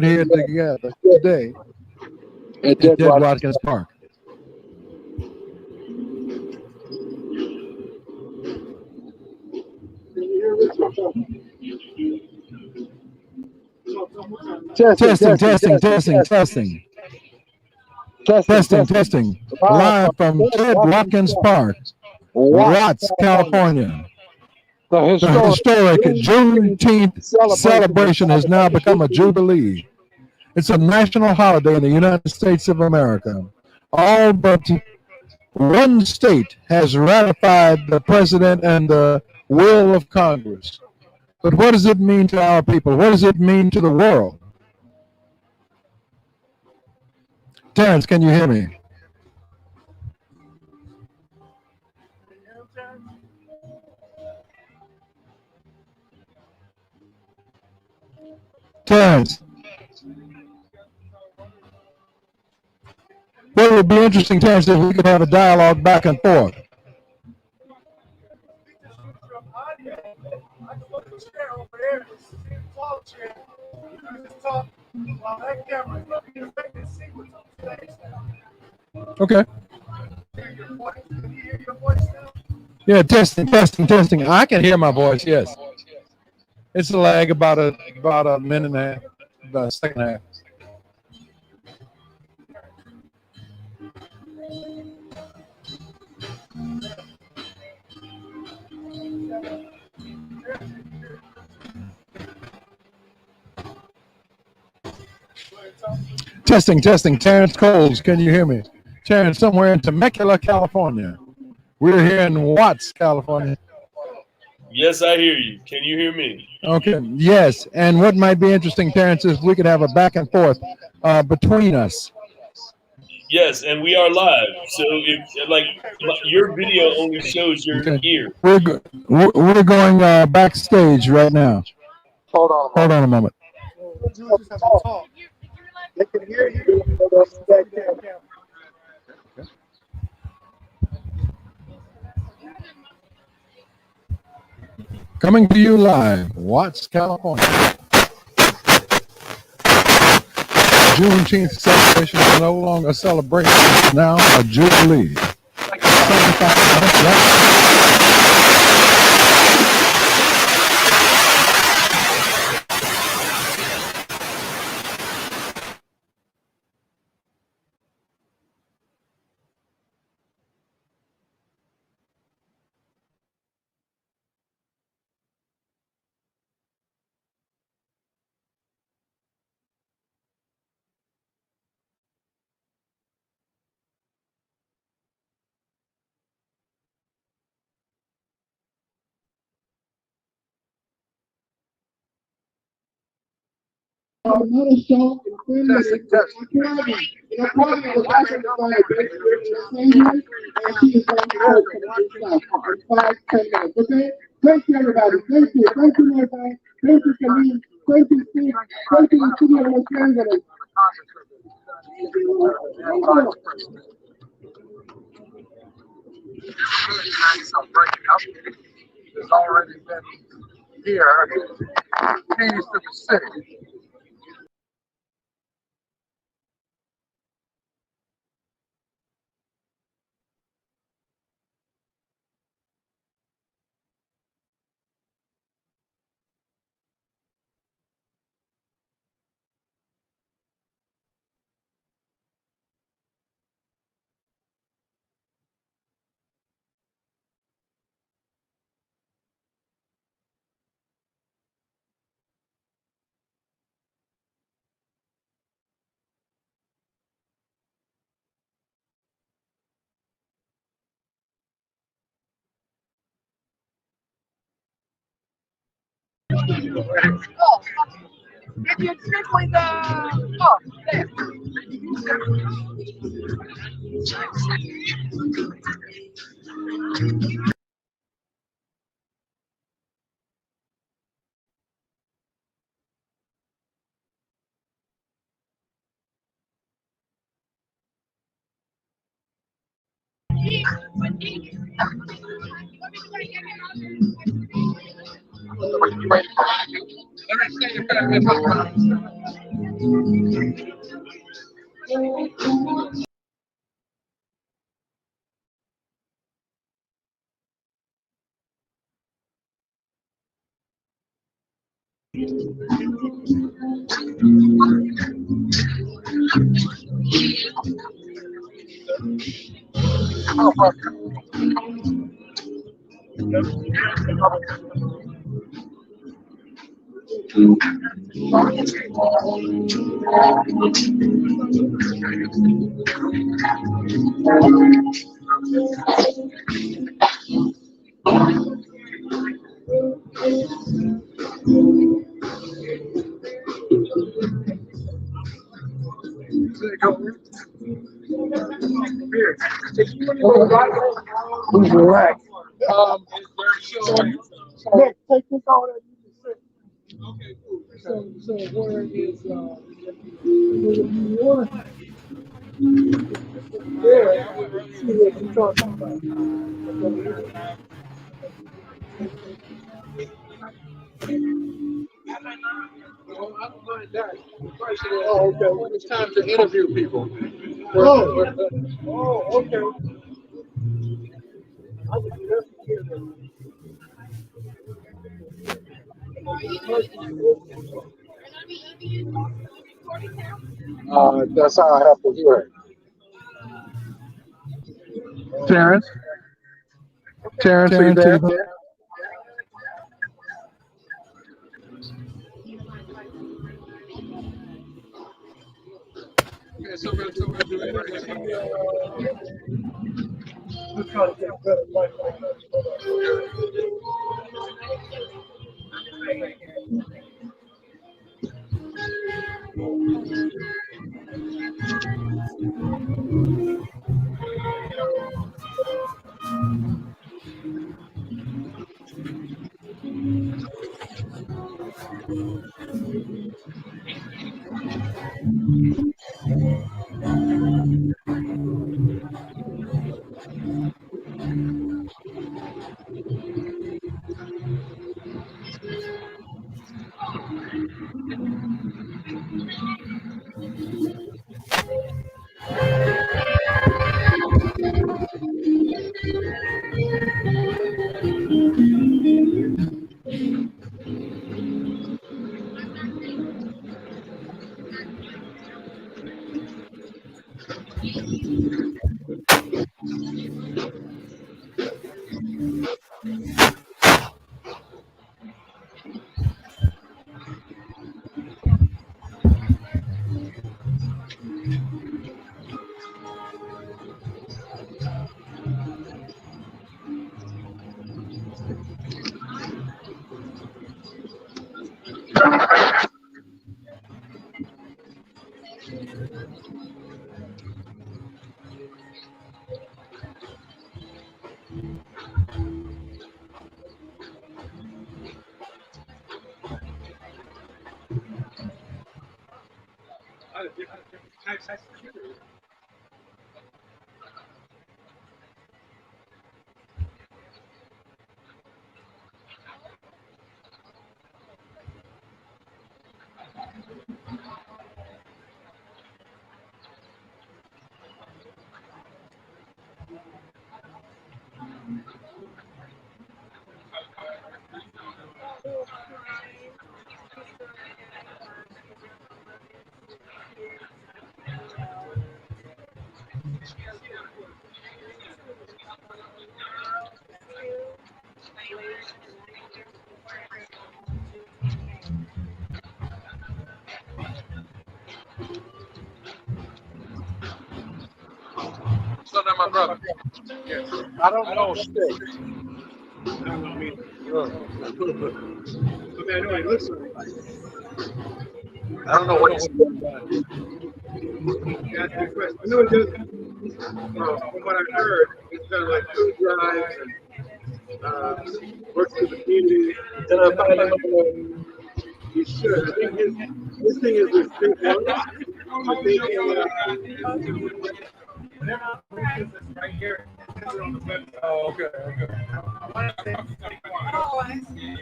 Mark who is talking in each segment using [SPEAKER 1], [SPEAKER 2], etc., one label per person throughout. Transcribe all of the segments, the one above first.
[SPEAKER 1] here together today
[SPEAKER 2] at
[SPEAKER 1] at
[SPEAKER 2] Dead
[SPEAKER 1] Dead
[SPEAKER 2] Watkins.
[SPEAKER 1] Watkins Park.
[SPEAKER 2] Testing,
[SPEAKER 1] Testing,
[SPEAKER 2] testing,
[SPEAKER 1] testing,
[SPEAKER 2] testing,
[SPEAKER 1] testing,
[SPEAKER 2] testing,
[SPEAKER 1] testing,
[SPEAKER 2] testing,
[SPEAKER 1] testing,
[SPEAKER 2] testing.
[SPEAKER 1] testing.
[SPEAKER 2] Live
[SPEAKER 1] Live
[SPEAKER 2] from
[SPEAKER 1] from
[SPEAKER 2] Dead
[SPEAKER 1] Dead
[SPEAKER 2] Watkins
[SPEAKER 1] Watkins
[SPEAKER 2] Park,
[SPEAKER 1] Park,
[SPEAKER 2] Watts,
[SPEAKER 1] Watts,
[SPEAKER 2] California.
[SPEAKER 1] California.
[SPEAKER 2] The
[SPEAKER 1] The
[SPEAKER 2] historic
[SPEAKER 1] historic
[SPEAKER 2] Juneteenth
[SPEAKER 1] Juneteenth
[SPEAKER 2] celebration
[SPEAKER 1] celebration has now become a
[SPEAKER 2] Jubilee.
[SPEAKER 1] jubilee. It's a national holiday in the United States of America. All but one state has ratified the president and the will of Congress. But what does it mean to our people? What does it mean to the world? Terrence, can you hear me? Terrence, well, it would be interesting, Terrence, if we could have a dialogue back and forth. Okay. Yeah, testing, testing, testing. I can hear my voice, yes. It's a lag about a minute and a half, about a second and a half. Testing, testing. Terrence Coles, can you hear me? Terrence, somewhere in Temecula, California. We're here in Watts, California.
[SPEAKER 3] Yes, I hear you. Can you hear me?
[SPEAKER 1] Okay, yes. And what might be interesting, Terrence, is we could have a back and forth between us.
[SPEAKER 3] Yes, and we are live. So if your video only shows your
[SPEAKER 1] Okay.
[SPEAKER 3] ear.
[SPEAKER 1] We're going backstage right now.
[SPEAKER 2] Hold on.
[SPEAKER 1] Hold on a moment.
[SPEAKER 2] They can hear you.
[SPEAKER 1] Coming to you live, Watts, California. Juneteenth celebration is no longer a celebration, it's now a jubilee.
[SPEAKER 2] Another show in 10 minutes. The party was actually going to be and she is going to go to the inside in 5-10 minutes. Okay? Thank you, everybody. Thank you. Thank you, everybody. Thank you, Khalid. Thank you, Steve. Thank you, Studio Los Angeles.
[SPEAKER 4] It's already been here, keys to the city.
[SPEAKER 5] If you stick with there.
[SPEAKER 4] Let me say it back.
[SPEAKER 2] Who's relaxed? Nick, take this on and you can sit. Okay, cool. So where is New York? Yeah, see what you're talking about. I don't mind that. Oh, okay. It's time to interview people. Oh, okay. I would love to hear that. That's how I have to hear it. Terrence, are you there? So now my brother. I don't know steak. I mean, I know it looks like. I don't know what it's. That's a good question. I know it does. From what I've heard, it's kind of like food drives and works with the community. And I find out he should. I think his thing is with big ones. I think right here. Oh, okay, okay. Oh, I see.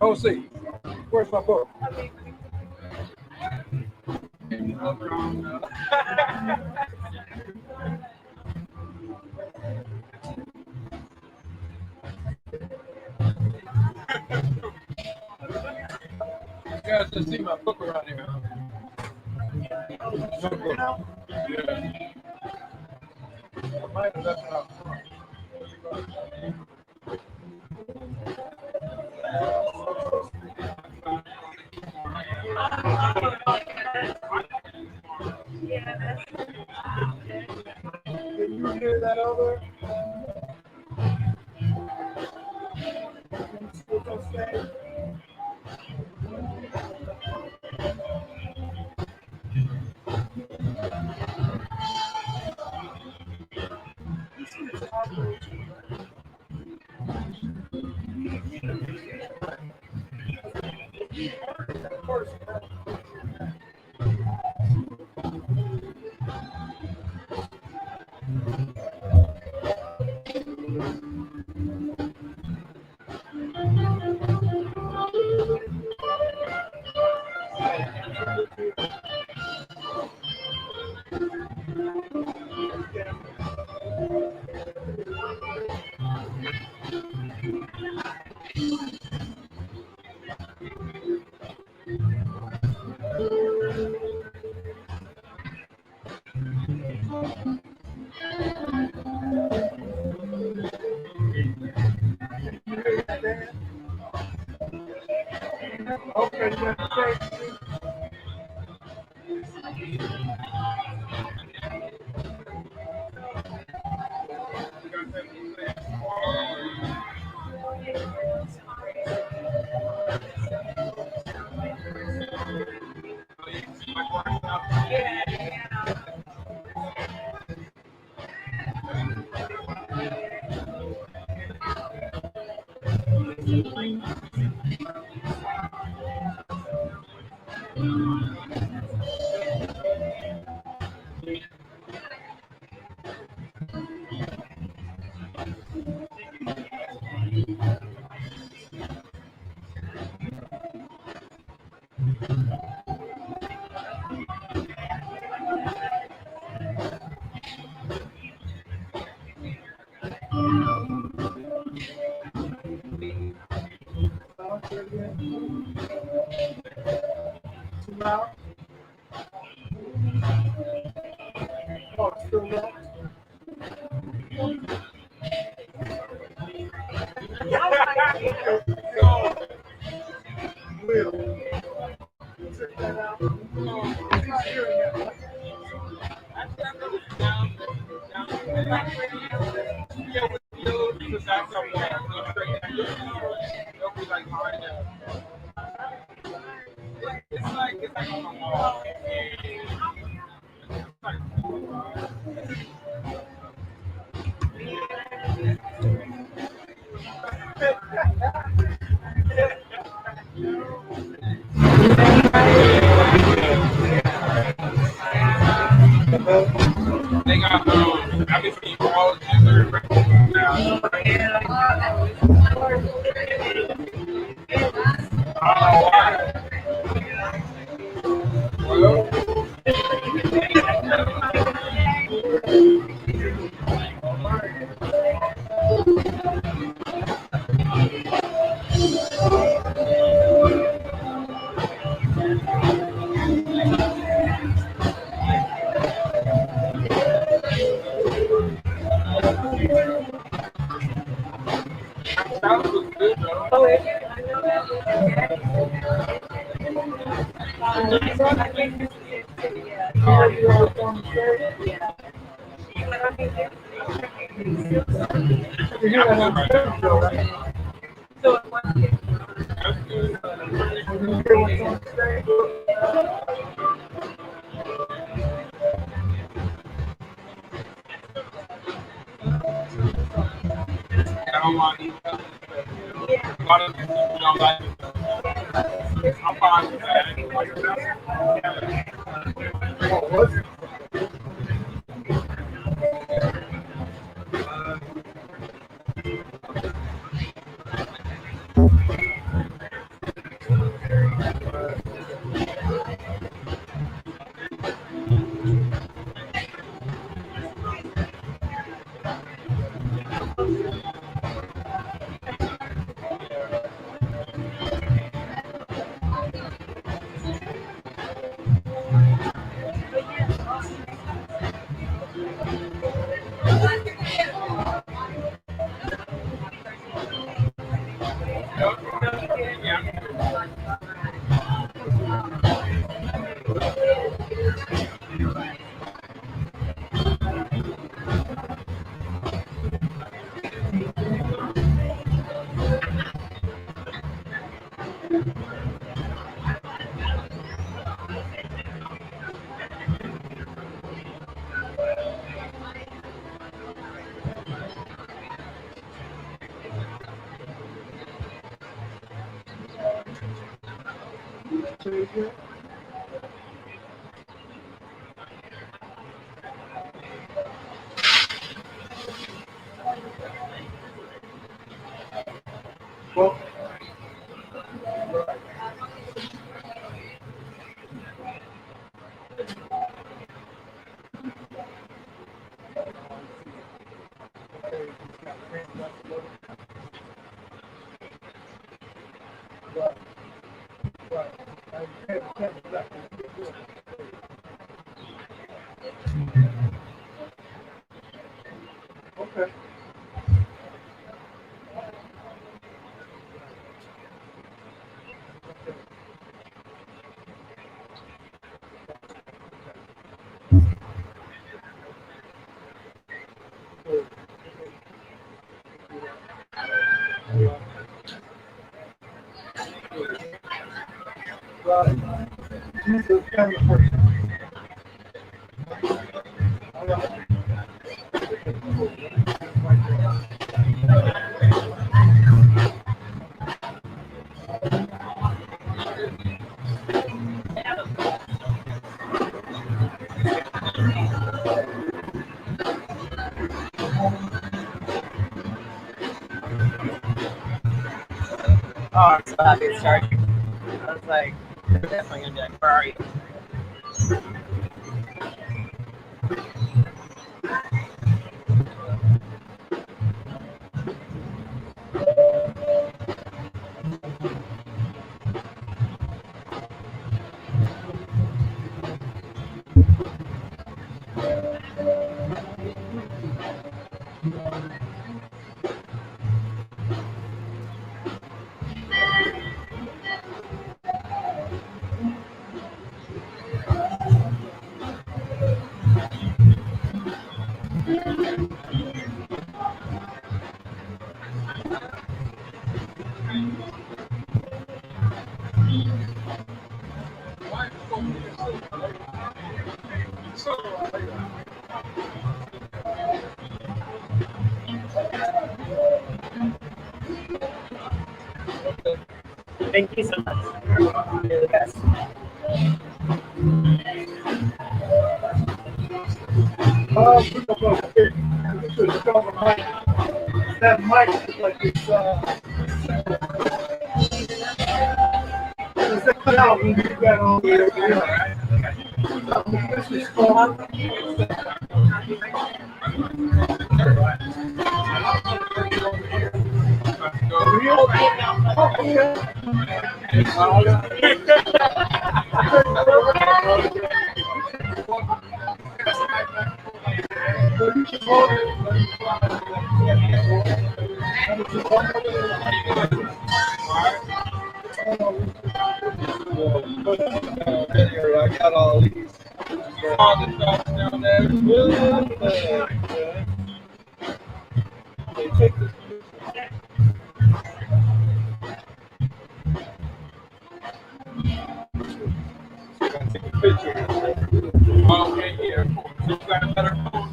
[SPEAKER 4] Oh, see, where's my book? You guys just see my book around here. No book. Yeah. I might have left it out front. Did you hear that over? They got obviously all gender now. I'm fine with that.
[SPEAKER 6] Oh, I'm so happy it started. I was like, we're definitely gonna do it. Where are you? Thank you so much. You're the best.
[SPEAKER 4] That mic is like it's that album you got on there, this is called I got all these songs down there. They take this. Take a picture. Okay, yeah. You got a better phone.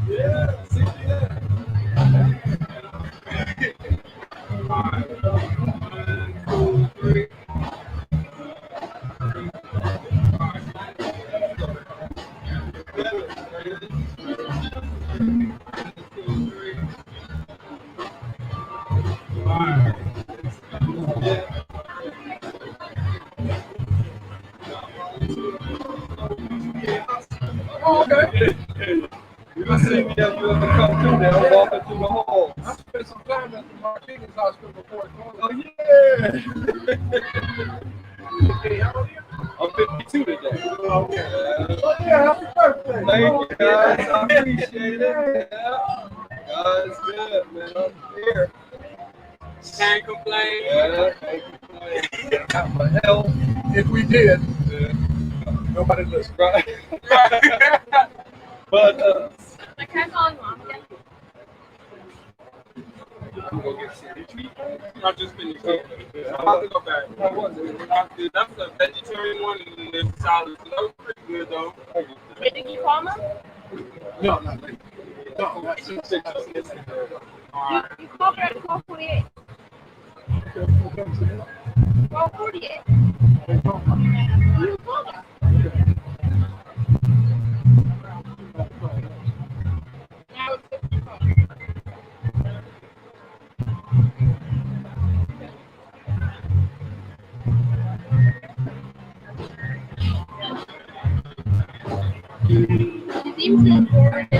[SPEAKER 4] Yeah, see that. Okay. You see me as you ever come through there, I'm walking through the hall. I spent some time at the Watkins hospital before it closed. Oh, yeah. Okay, how old are you? I'm 52 today. Okay. Oh, yeah, happy birthday. Thank you, guys. I appreciate it. Yeah. God is good, man. I'm here. Can't complain. Yeah, can't complain. But hell, if we did, nobody listened, right? But
[SPEAKER 5] Like, can I call him mom again?
[SPEAKER 4] I'm gonna get some.
[SPEAKER 7] I just finished it. I'm about to go back.
[SPEAKER 4] How was it?
[SPEAKER 7] That's the vegetarian one and then the salad. So that was pretty good though.
[SPEAKER 5] Wait, did you call him?
[SPEAKER 4] No, not me. No, that's 6.
[SPEAKER 5] You called her at 12:48. 12:48. You called her. Now it's 6:00. She seems to have forwarded it.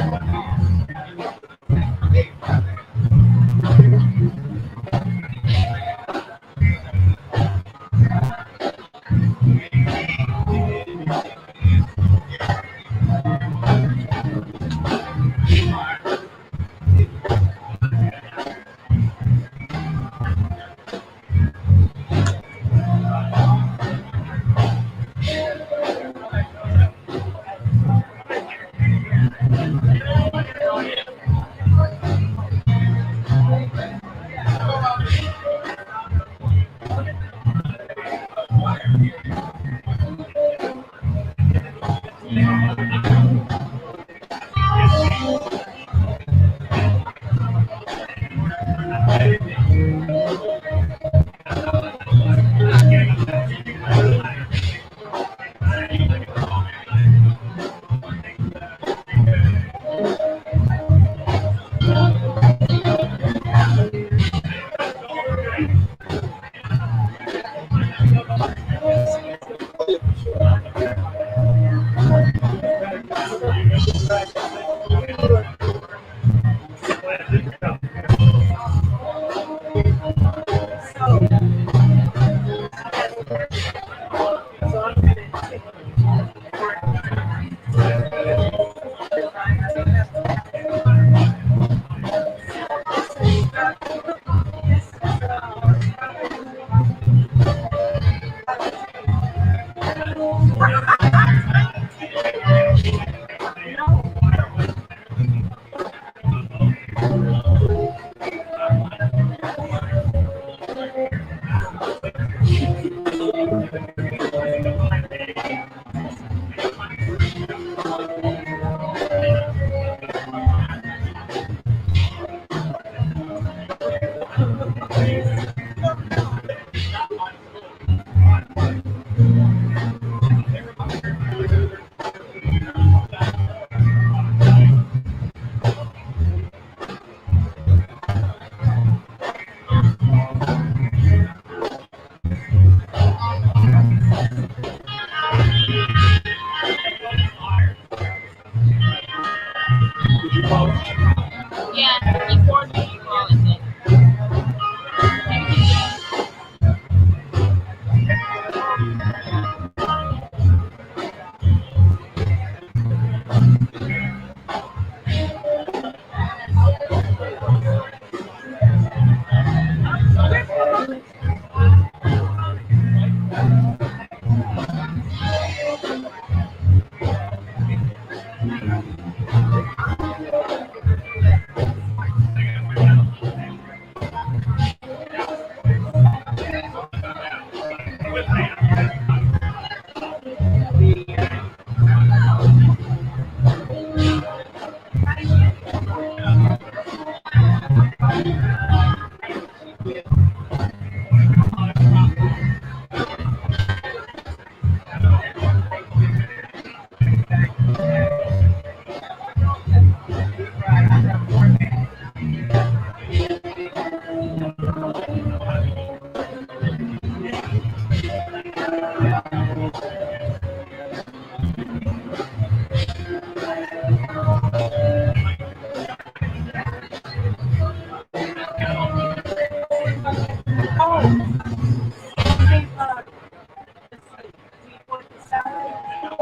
[SPEAKER 5] Yeah, he forwarded me your call, I think.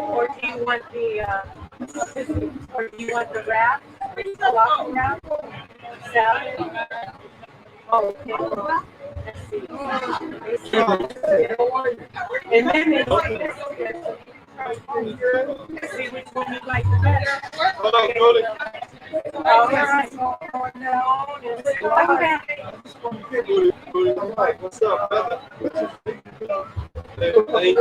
[SPEAKER 6] Or do you want or do you want the wrap? Waffle wrap? Salad? Oh, okay. Let's And then they say this here, so you try to see which one you like the better.
[SPEAKER 7] Hold on, go to.
[SPEAKER 6] All right.
[SPEAKER 7] What's up, brother? Thank you, man.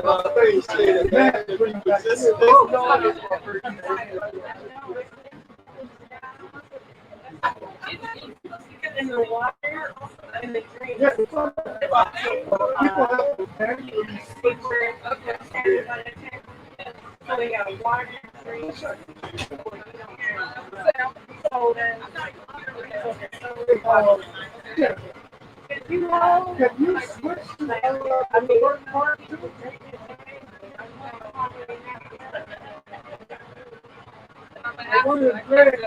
[SPEAKER 7] I appreciate it, man. Pretty consistent.
[SPEAKER 6] In the water, in the drink. So we got water, drink, soda. You know,
[SPEAKER 4] Can you switch to
[SPEAKER 6] I mean,
[SPEAKER 4] I wanted to drink.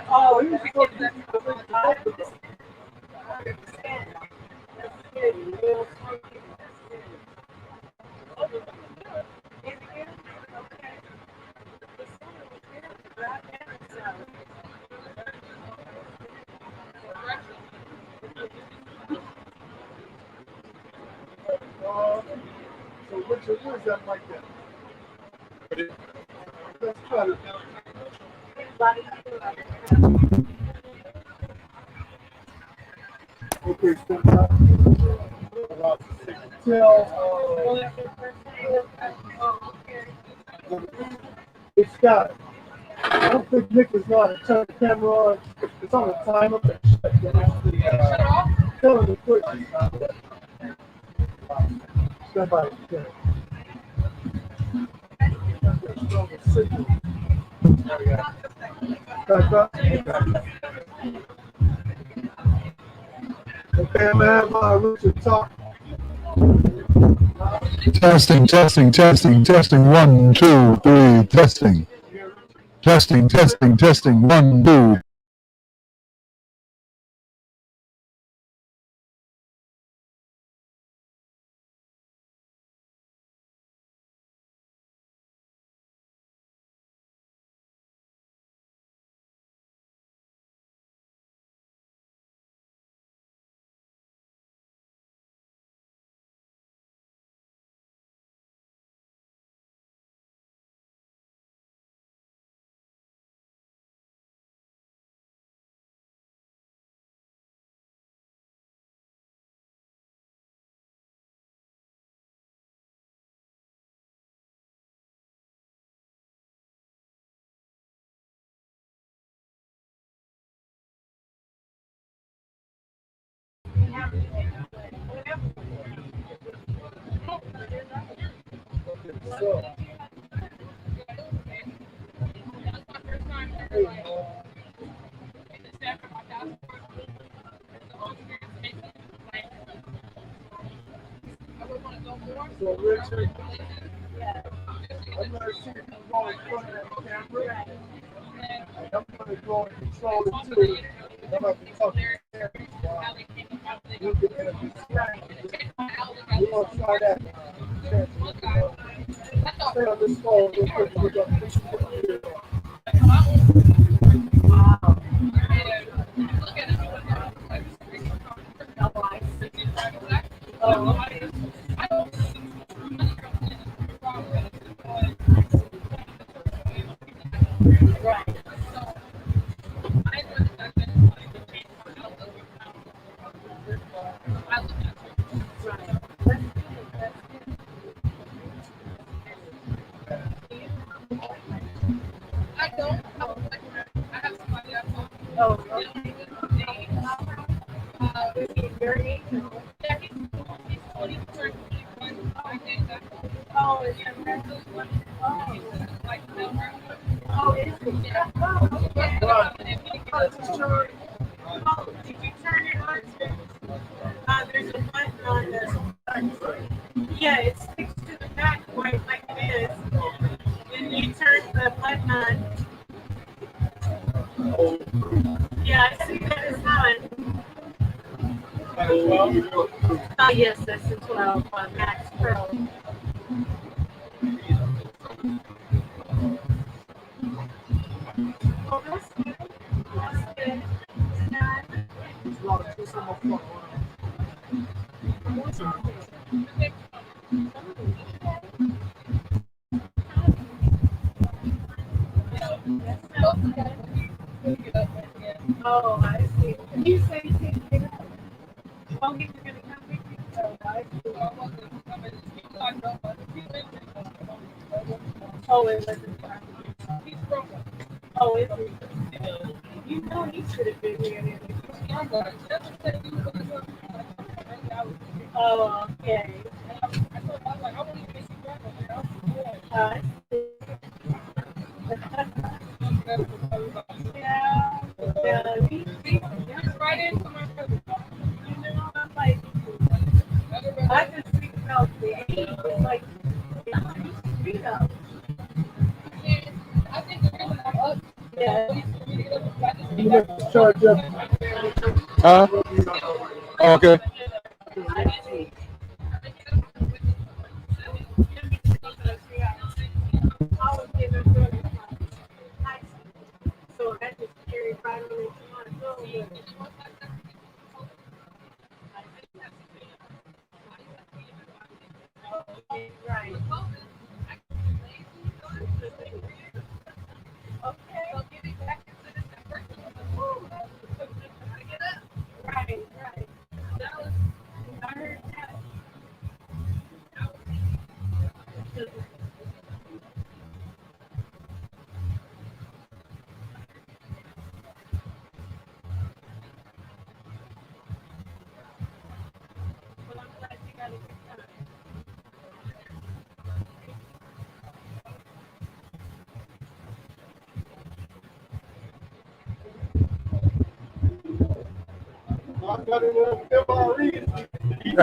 [SPEAKER 4] Oh, he was supposed to be so which one is that like that? Let's try it. Okay, so it's got. I don't think Nick is going to turn the camera on. It's on the timer. Tell him to quit. Stand by. Okay, man. Richard talk.
[SPEAKER 1] Testing, testing, testing, testing. 1, 2, 3. Testing. Testing, testing, testing. 1, 2.
[SPEAKER 4] So Richard, I'm going to see if you go in front of the camera. And I'm going to go and control it too. I'm going to talk to the camera while you can interview. We're going to try that. Stay on this phone real quick. We're going to fix it.
[SPEAKER 6] Yeah, it sticks to the back right like this. Then you turn the button on. Yeah, I see that is on. Oh, yes, that's the 12 Max Pro. Oh, that's good. That's good. Oh, I see. You say you can't get up. Oh, he's gonna come with you. Oh, I see. Oh, it wasn't fun. Oh, is it? You know he should have been here. Oh, okay. I see. Yeah. Yeah. He's right into my cousin. You know, I'm like, I just think about the age. It's like, yeah, he's street up. Yeah.
[SPEAKER 1] You have to charge up. Huh? Okay.
[SPEAKER 6] So that just carried right over to my soul. Right. Right, right. I heard that. But I'm glad you got a good time.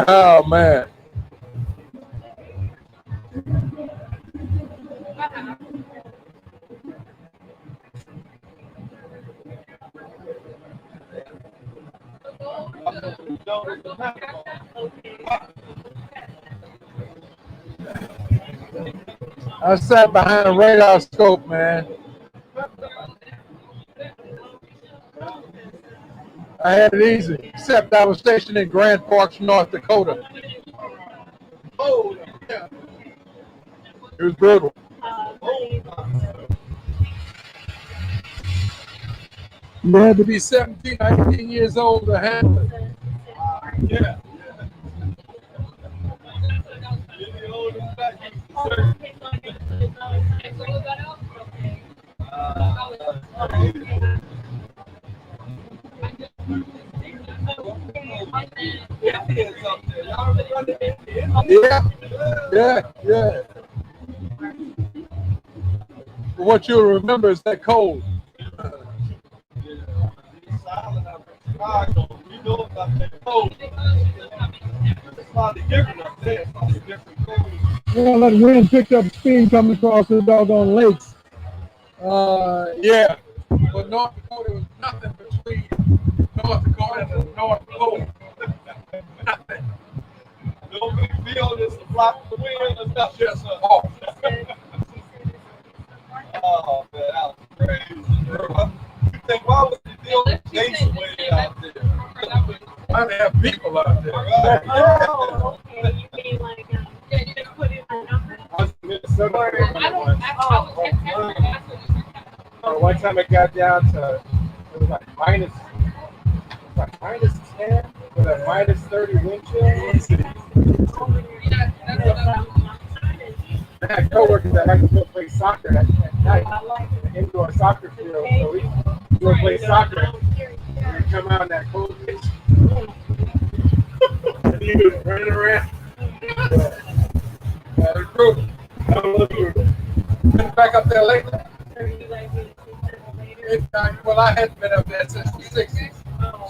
[SPEAKER 1] Oh man. I sat behind a radar scope, man. I had it easy, except I was stationed in Grand Forks, North Dakota. Oh, yeah. It was brutal. You had to be 17, 19 years old to handle it. Yeah. Yeah. But what you'll remember is that cold. Yeah, that wind picked up speed coming across the doggone lakes. Yeah. But North Dakota was nothing between North Dakota and the North Pole. Nothing. No big deal, just a flop the wind and stuff just off. Oh man, that was crazy. You think why was the deal nation way out there? I didn't have people out there.
[SPEAKER 6] Oh, okay. You mean like, you just put in a number?
[SPEAKER 4] I was in Minnesota. One time it got down to, it was like minus 10 with a minus 30 wind chill. I had coworkers that like to go play soccer at night, indoor soccer field. So we go play soccer and we come out in that cold pitch. And he was running around.
[SPEAKER 1] The group. Been back up there lately? Well, I hadn't been up there since the 60s.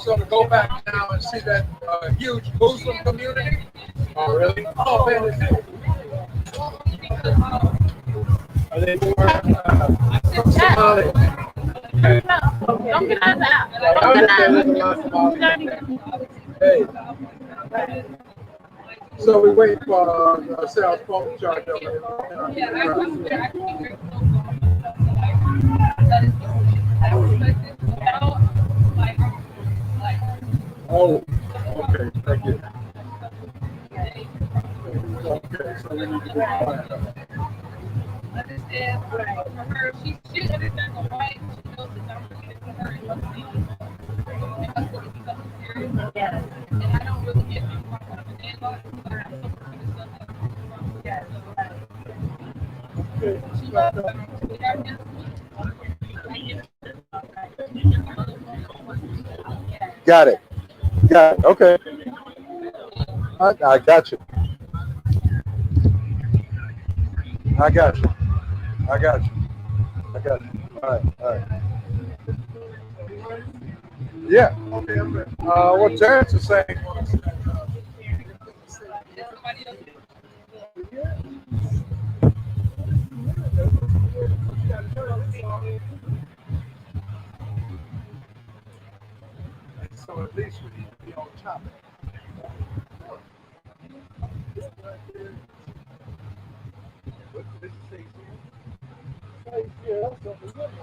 [SPEAKER 1] So to go back now and see that huge Muslim community.
[SPEAKER 4] Oh, really?
[SPEAKER 1] Oh, man, it's huge.
[SPEAKER 4] Are they more from Somalia?
[SPEAKER 1] Hey. So we wait for Sal's phone charge up here. Oh, okay. Thank you.
[SPEAKER 4] Okay, so we need to be quiet.
[SPEAKER 6] Understand, right? For her, she understands the right. She knows it's opportunity for her and what's needed. And that's what it becomes serious. Yes. And I don't really get too far out of an inbox, but I don't really stuff that from. Yes.
[SPEAKER 4] Okay,
[SPEAKER 6] She loves it.
[SPEAKER 1] Got it. Got it. Okay. I got you. I got you. I got you. I got you. All right. All right. Yeah.
[SPEAKER 4] okay, I'm ready.
[SPEAKER 1] What Terrence is saying.
[SPEAKER 4] So at least we need to be on top.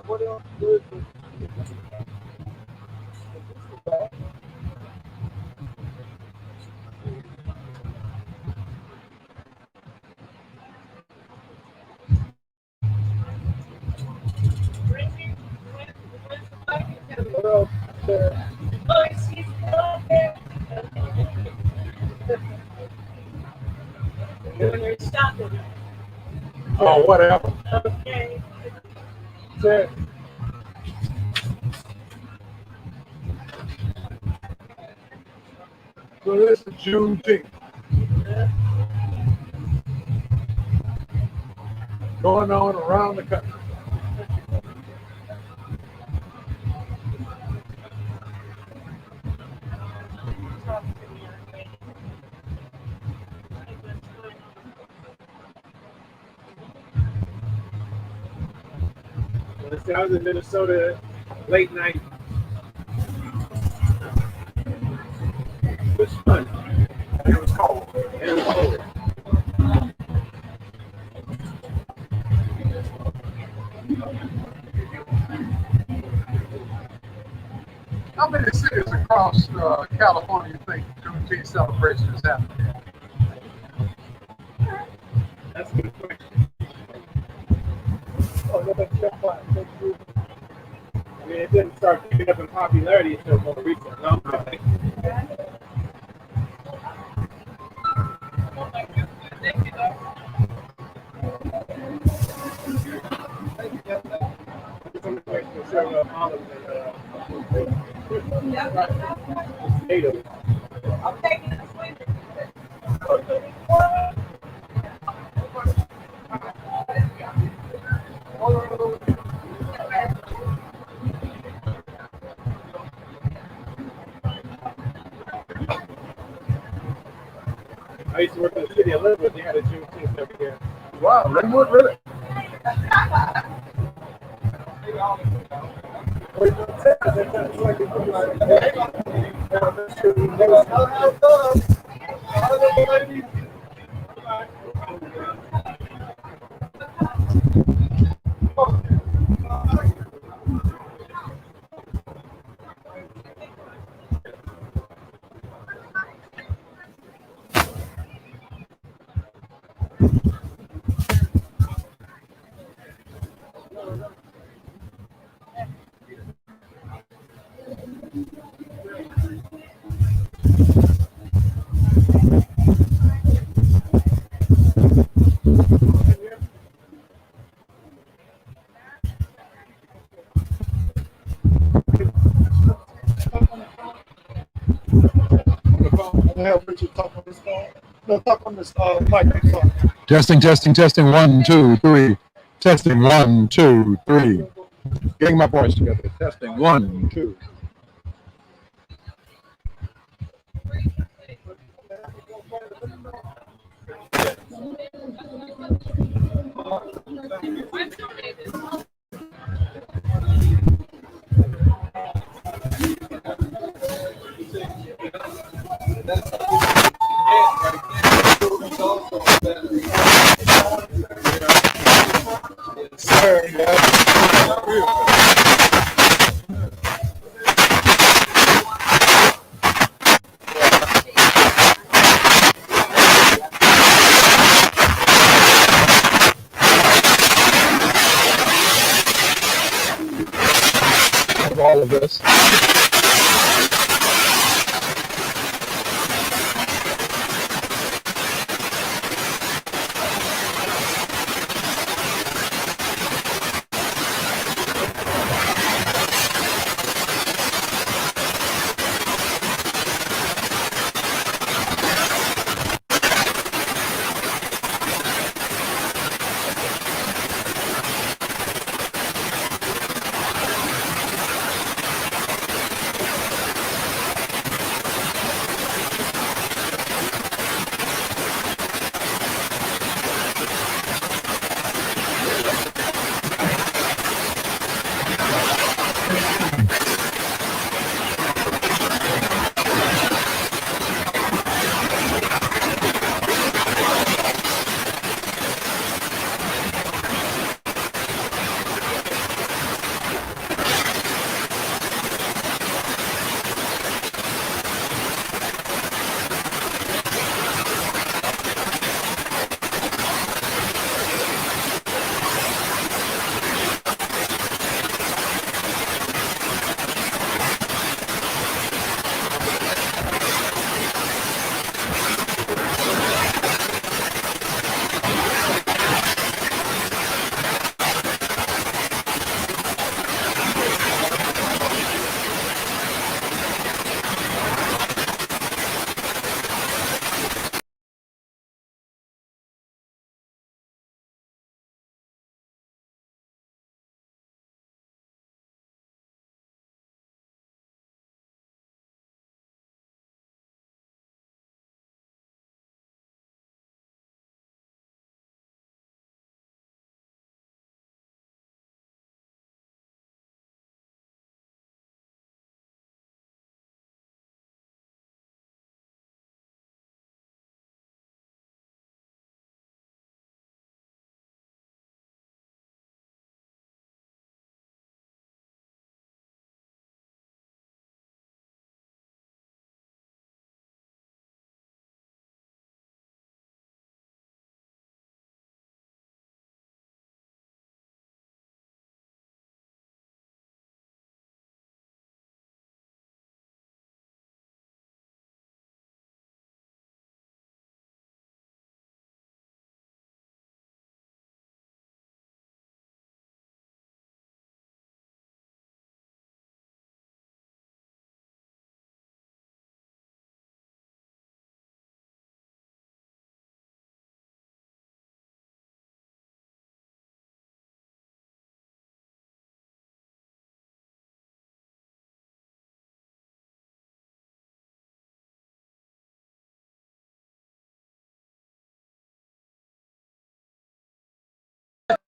[SPEAKER 4] What else good? What else?
[SPEAKER 1] Oh, whatever.
[SPEAKER 6] Okay.
[SPEAKER 4] Said, so this is Juneteenth. Going on around the country.
[SPEAKER 7] I was in Minnesota late night. It was fun.
[SPEAKER 4] It was cold.
[SPEAKER 7] It was cold.
[SPEAKER 4] How many cities across California you think Juneteenth celebration is happening?
[SPEAKER 7] That's a good question.
[SPEAKER 4] Oh, no, that's fine. Thank you.
[SPEAKER 7] I mean, it didn't start picking up in popularity until more recent. No,
[SPEAKER 6] I'm taking a swing.
[SPEAKER 7] I used to work in the city I lived with. They had a Juneteenth every year.
[SPEAKER 4] Wow, Linwood, really? Have Richard talk on this phone. No, talk on this mic.
[SPEAKER 1] Testing, testing, testing. 1, 2, 3. Testing. 1, 2, 3. Getting my voice together. Testing. 1, 2. guess.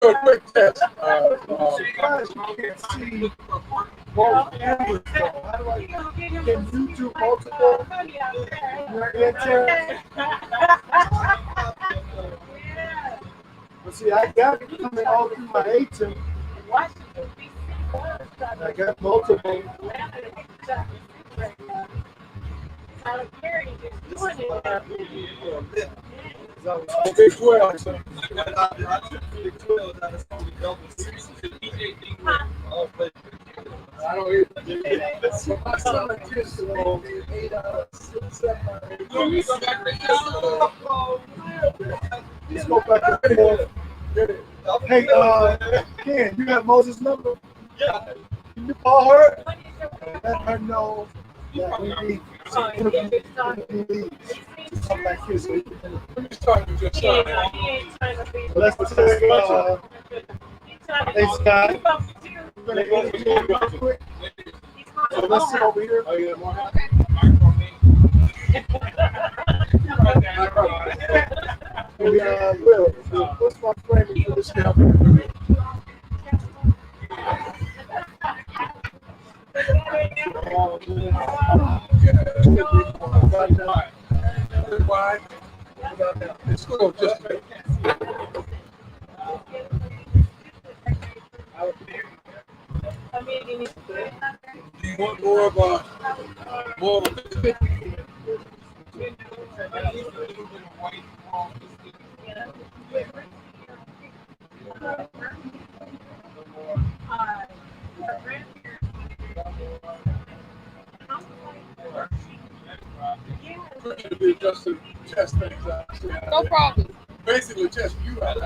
[SPEAKER 4] Do a quick test. Guys, you can't see both cameras. How do I? Can you do multiple? But see, I got it coming all through my ATEM. I got multiple. Big 12. So. I don't even. So my son just 8 hours, 7 hours. Let's go back and forth. Hey, Ken, you got Moses' number? Yeah. Can you call her? Let her know that we need to interview leads. Something like this. So you can start with your son. Let's take, hey, Scott. We're going to go to you real quick. So let's sit over here. Oh, you got more? Will, what's my framing for this camera? It's cool, just do you want more of a just to test things out.
[SPEAKER 6] No problem.
[SPEAKER 4] Basically, test you out.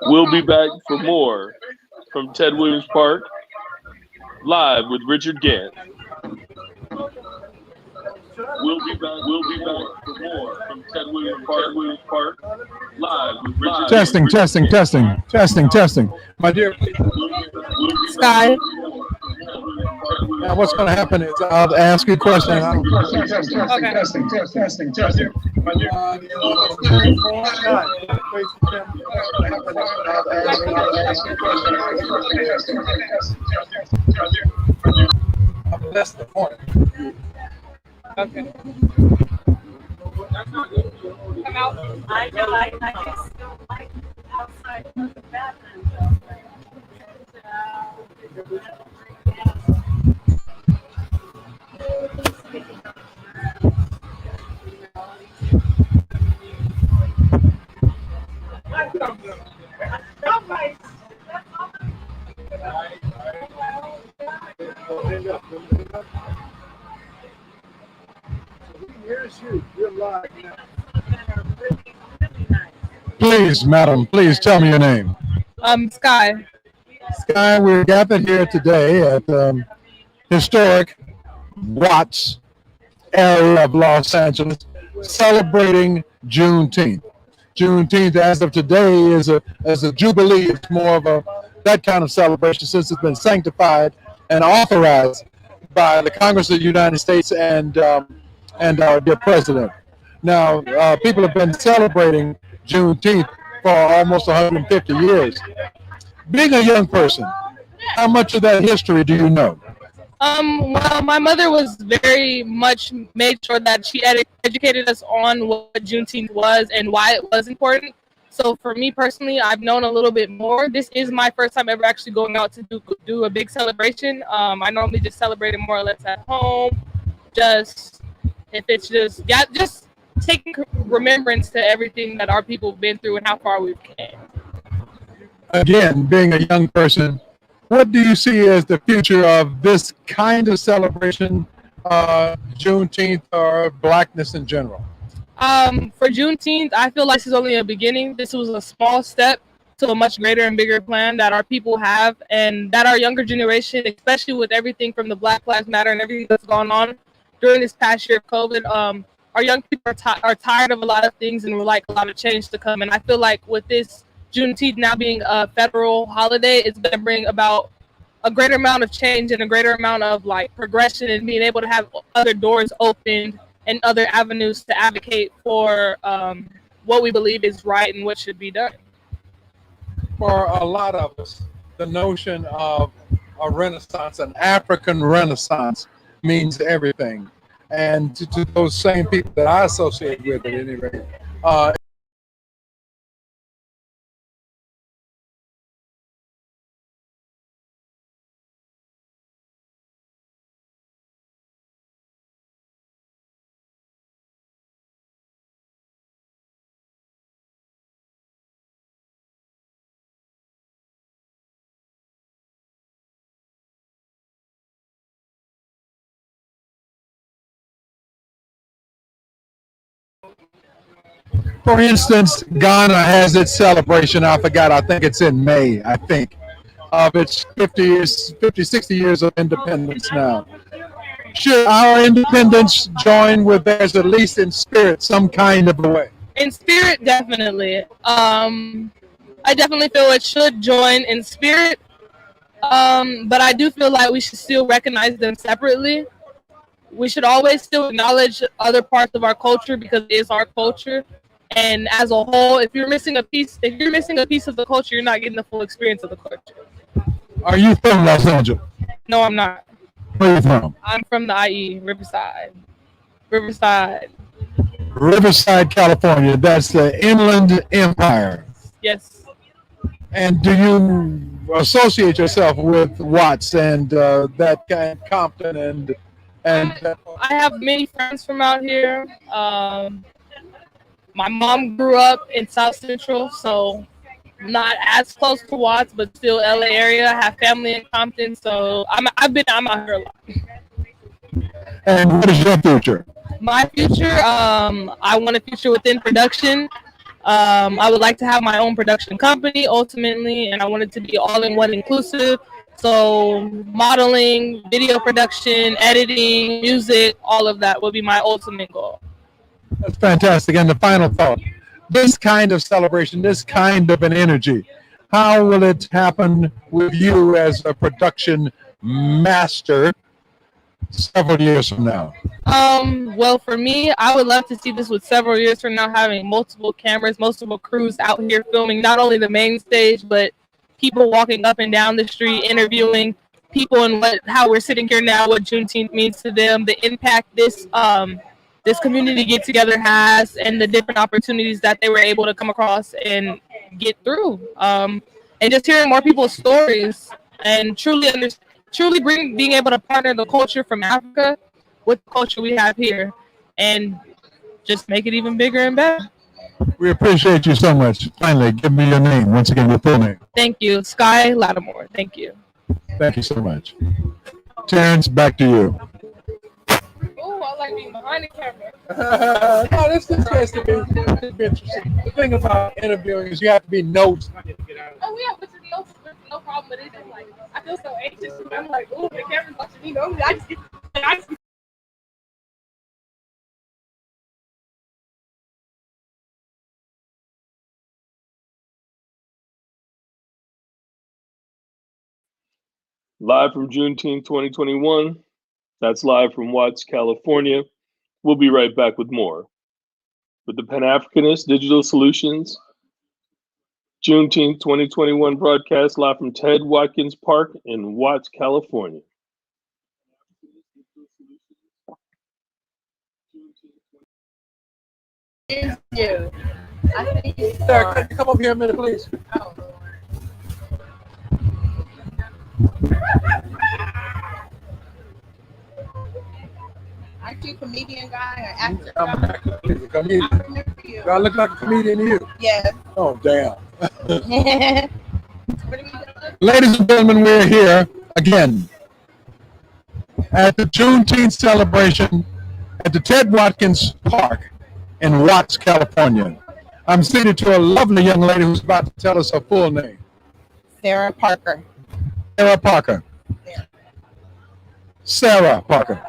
[SPEAKER 3] We'll be back for more from Ted Williams Park, live with Richard Gant. We'll be back for more from Ted Williams Park, live with Richard
[SPEAKER 1] Testing, testing, testing, testing, testing. My dear,
[SPEAKER 6] Sky.
[SPEAKER 1] now what's going to happen is I'll ask you a question.
[SPEAKER 6] Okay.
[SPEAKER 1] That's the point.
[SPEAKER 6] Okay. Come out.
[SPEAKER 5] I know, I just don't like outside of the bathroom.
[SPEAKER 4] Here's you. You're live now.
[SPEAKER 1] Please, madam, please tell me your name.
[SPEAKER 6] Sky.
[SPEAKER 1] Sky, we're gathered here today at historic Watts area of Los Angeles, celebrating Juneteenth. Juneteenth, as of today, is a jubilee. It's more of that kind of celebration since it's been sanctified and authorized by the Congress of the United States and our dear president. Now, people have been celebrating Juneteenth for almost 150 years. Being a young person, how much of that history do you know?
[SPEAKER 6] Well, my mother was very much made sure that she educated us on what Juneteenth was and why it was important. So for me personally, I've known a little bit more. This is my first time ever actually going out to do a big celebration. I normally just celebrate it more or less at home. Just taking remembrance to everything that our people have been through and how far we've came.
[SPEAKER 1] Again, being a young person, what do you see as the future of this kind of celebration, Juneteenth or Blackness in general?
[SPEAKER 6] For Juneteenth, I feel like this is only a beginning. This was a small step to a much greater and bigger plan that our people have, and that our younger generation, especially with everything from the Black Lives Matter and everything that's gone on during this past year of COVID, our young people are tired of a lot of things and would like a lot of change to come. And I feel like with this Juneteenth now being a federal holiday, it's going to bring about a greater amount of change and a greater amount of progression and being able to have other doors opened and other avenues to advocate for what we believe is right and what should be done.
[SPEAKER 1] For a lot of us, the notion of a renaissance, an African renaissance, means everything. And to those same people that I associate with at any rate, for instance, Ghana has its celebration. I forgot. I think it's in May, I think, of its 60 years of independence now. Should our independence join with theirs, at least in spirit, some kind of a way?
[SPEAKER 6] In spirit, definitely. I definitely feel it should join in spirit. But I do feel like we should still recognize them separately. We should always still acknowledge other parts of our culture because it is our culture. And as a whole, if you're missing a piece of the culture, you're not getting the full experience of the culture.
[SPEAKER 1] Are you from Los Angeles?
[SPEAKER 6] No, I'm not.
[SPEAKER 1] Where are you from?
[SPEAKER 6] I'm from the IE, Riverside,
[SPEAKER 1] California. That's the Inland Empire.
[SPEAKER 6] Yes.
[SPEAKER 1] And do you associate yourself with Watts and that kind of Compton and?
[SPEAKER 6] I have many friends from out here. My mom grew up in South Central, so not as close to Watts, but still LA area. I have family in Compton, so I'm out here a lot.
[SPEAKER 1] And what is your future?
[SPEAKER 6] My future, I want a future within production. I would like to have my own production company ultimately, and I want it to be all in one inclusive. So modeling, video production, editing, music, all of that would be my ultimate goal.
[SPEAKER 1] That's fantastic. And the final thought, this kind of celebration, this kind of an energy, how will it happen with you as a production master several years from now?
[SPEAKER 6] Well, for me, I would love to see this with several years from now, having multiple cameras, multiple crews out here filming not only the main stage, but people walking up and down the street, interviewing people and how we're sitting here now, what Juneteenth means to them, the impact this community get together has, and the different opportunities that they were able to come across and get through. And just hearing more people's stories and truly being able to partner the culture from Africa with the culture we have here and just make it even bigger and better.
[SPEAKER 1] We appreciate you so much. Finally, give me your name. Once again, your full name.
[SPEAKER 6] Thank you. Sky Lattimore. Thank you.
[SPEAKER 1] Thank you so much. Terrence, back to you.
[SPEAKER 6] Oh, I like being behind the camera.
[SPEAKER 1] No, this gets to be interesting. The thing about interviewing is you have to be notes.
[SPEAKER 6] Oh, yeah, which is no problem, but it's just like, I feel so anxious. I'm like, oh, the camera's watching me. No, I just
[SPEAKER 3] Live from Juneteenth 2021. That's live from Watts, California. We'll be right back with more. With the Pan-Africanist Digital Solutions Juneteenth 2021 broadcast live from Ted Watkins Park in Watts, California.
[SPEAKER 5] Thank you. I think it's
[SPEAKER 1] Sarah, can you come up here a minute, please?
[SPEAKER 5] Aren't you a comedian guy or actor?
[SPEAKER 1] I'm an actor. He's a comedian.
[SPEAKER 5] I remember you.
[SPEAKER 1] Do I look like a comedian to you?
[SPEAKER 5] Yes.
[SPEAKER 1] Oh, damn.
[SPEAKER 5] What are we doing?
[SPEAKER 1] Ladies and gentlemen, we're here again at the Juneteenth celebration at the Ted Watkins Park in Watts, California. I'm seated to a lovely young lady who's about to tell us her full name.
[SPEAKER 5] Sarah Parker.
[SPEAKER 1] Sarah Parker. Sarah Parker.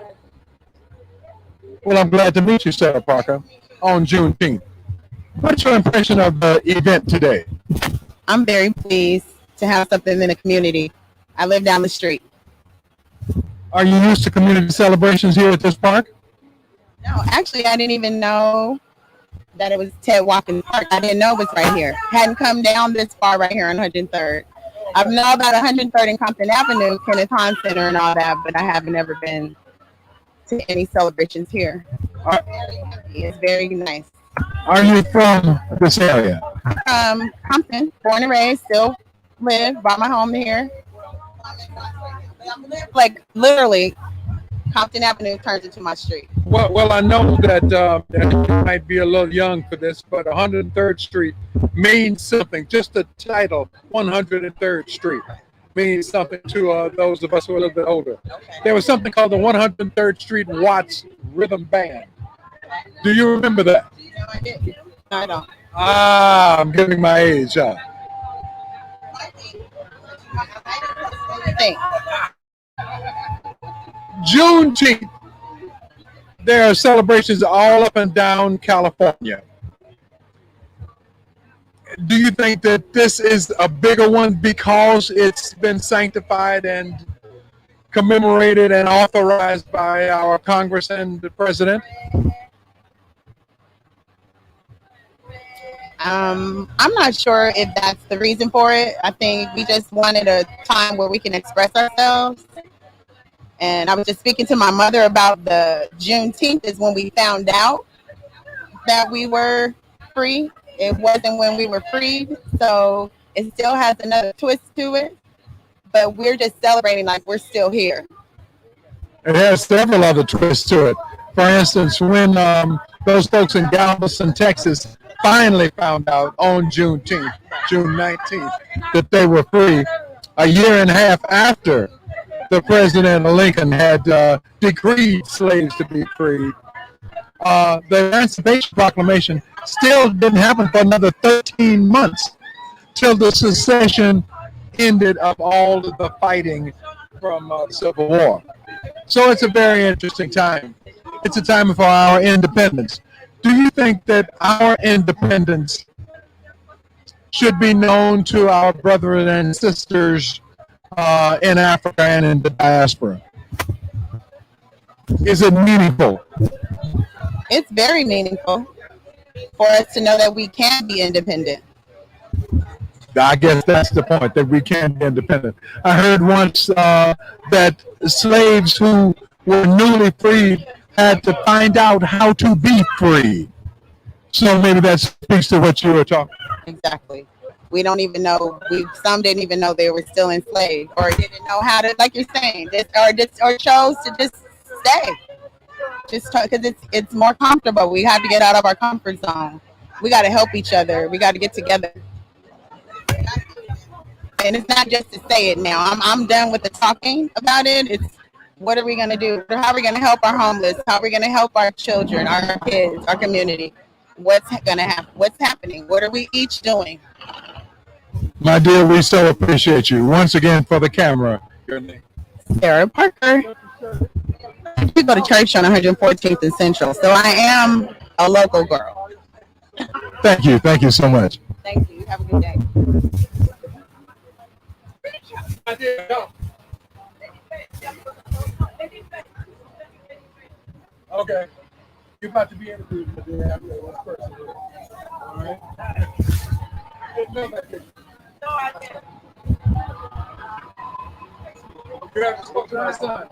[SPEAKER 1] Well, I'm glad to meet you, Sarah Parker, on Juneteenth. What's your impression of the event today?
[SPEAKER 5] I'm very pleased to have something in the community. I live down the street.
[SPEAKER 1] Are you used to community celebrations here at this park?
[SPEAKER 5] No, actually, I didn't even know that it was Ted Watkins Park. I didn't know it was right here. Hadn't come down this far right here on 103rd. I know about 103rd and Compton Avenue, Kenneth Hahn Center and all that, but I haven't ever been to any celebrations here. It's very nice.
[SPEAKER 1] Are you from this area?
[SPEAKER 5] Compton, born and raised, still live, bought my home here. Like literally, Compton Avenue turns into my street.
[SPEAKER 1] Well, I know that you might be a little young for this, but 103rd Street means something. Just the title, 103rd Street, means something to those of us who are a little bit older.
[SPEAKER 5] Okay.
[SPEAKER 1] There was something called the 103rd Street Watts Rhythm Band. Do you remember that?
[SPEAKER 5] No, I didn't. No, I don't.
[SPEAKER 1] Ah, I'm giving my age.
[SPEAKER 5] Think.
[SPEAKER 1] Juneteenth. There are celebrations all up and down California. Do you think that this is a bigger one because it's been sanctified and commemorated and authorized by our Congress and the President?
[SPEAKER 5] I'm not sure if that's the reason for it. I think we just wanted a time where we can express ourselves. And I was just speaking to my mother about the Juneteenth is when we found out that we were free. It wasn't when we were freed. So it still has another twist to it. But we're just celebrating like we're still here.
[SPEAKER 1] It has several other twists to it. For instance, when those folks in Galveston, Texas, finally found out on Juneteenth, June 19th, that they were free a year and a half after the President Lincoln had decreed slaves to be freed. The Emancipation Proclamation still didn't happen for another 13 months till the secession ended of all of the fighting from the Civil War. So it's a very interesting time. It's a time for our independence. Do you think that our independence should be known to our brothers and sisters in Africa and in the diaspora? Is it meaningful?
[SPEAKER 5] It's very meaningful for us to know that we can be independent.
[SPEAKER 1] I guess that's the point, that we can be independent. I heard once that slaves who were newly freed had to find out how to be free. So maybe that speaks to what you were talking about.
[SPEAKER 5] Exactly. We don't even know. Some didn't even know they were still enslaved, or didn't know how to, like you're saying, or chose to just stay, just because it's more comfortable. We have to get out of our comfort zone. We got to help each other. We got to get together. And it's not just to say it now. I'm done with the talking about it. It's what are we going to do? How are we going to help our homeless? How are we going to help our children, our kids, our community? What's going to happen? What's happening? What are we each doing?
[SPEAKER 1] My dear, we so appreciate you. Once again, for the camera, your name?
[SPEAKER 5] Sarah Parker. We go to church on 114th and Central, so I am a local girl.
[SPEAKER 1] Thank you. Thank you so much.
[SPEAKER 5] Thank you. Have a good day.
[SPEAKER 1] Okay. You're about to be interviewed, but they have one person. All right.
[SPEAKER 6] No, I didn't.
[SPEAKER 1] You haven't spoken to my son.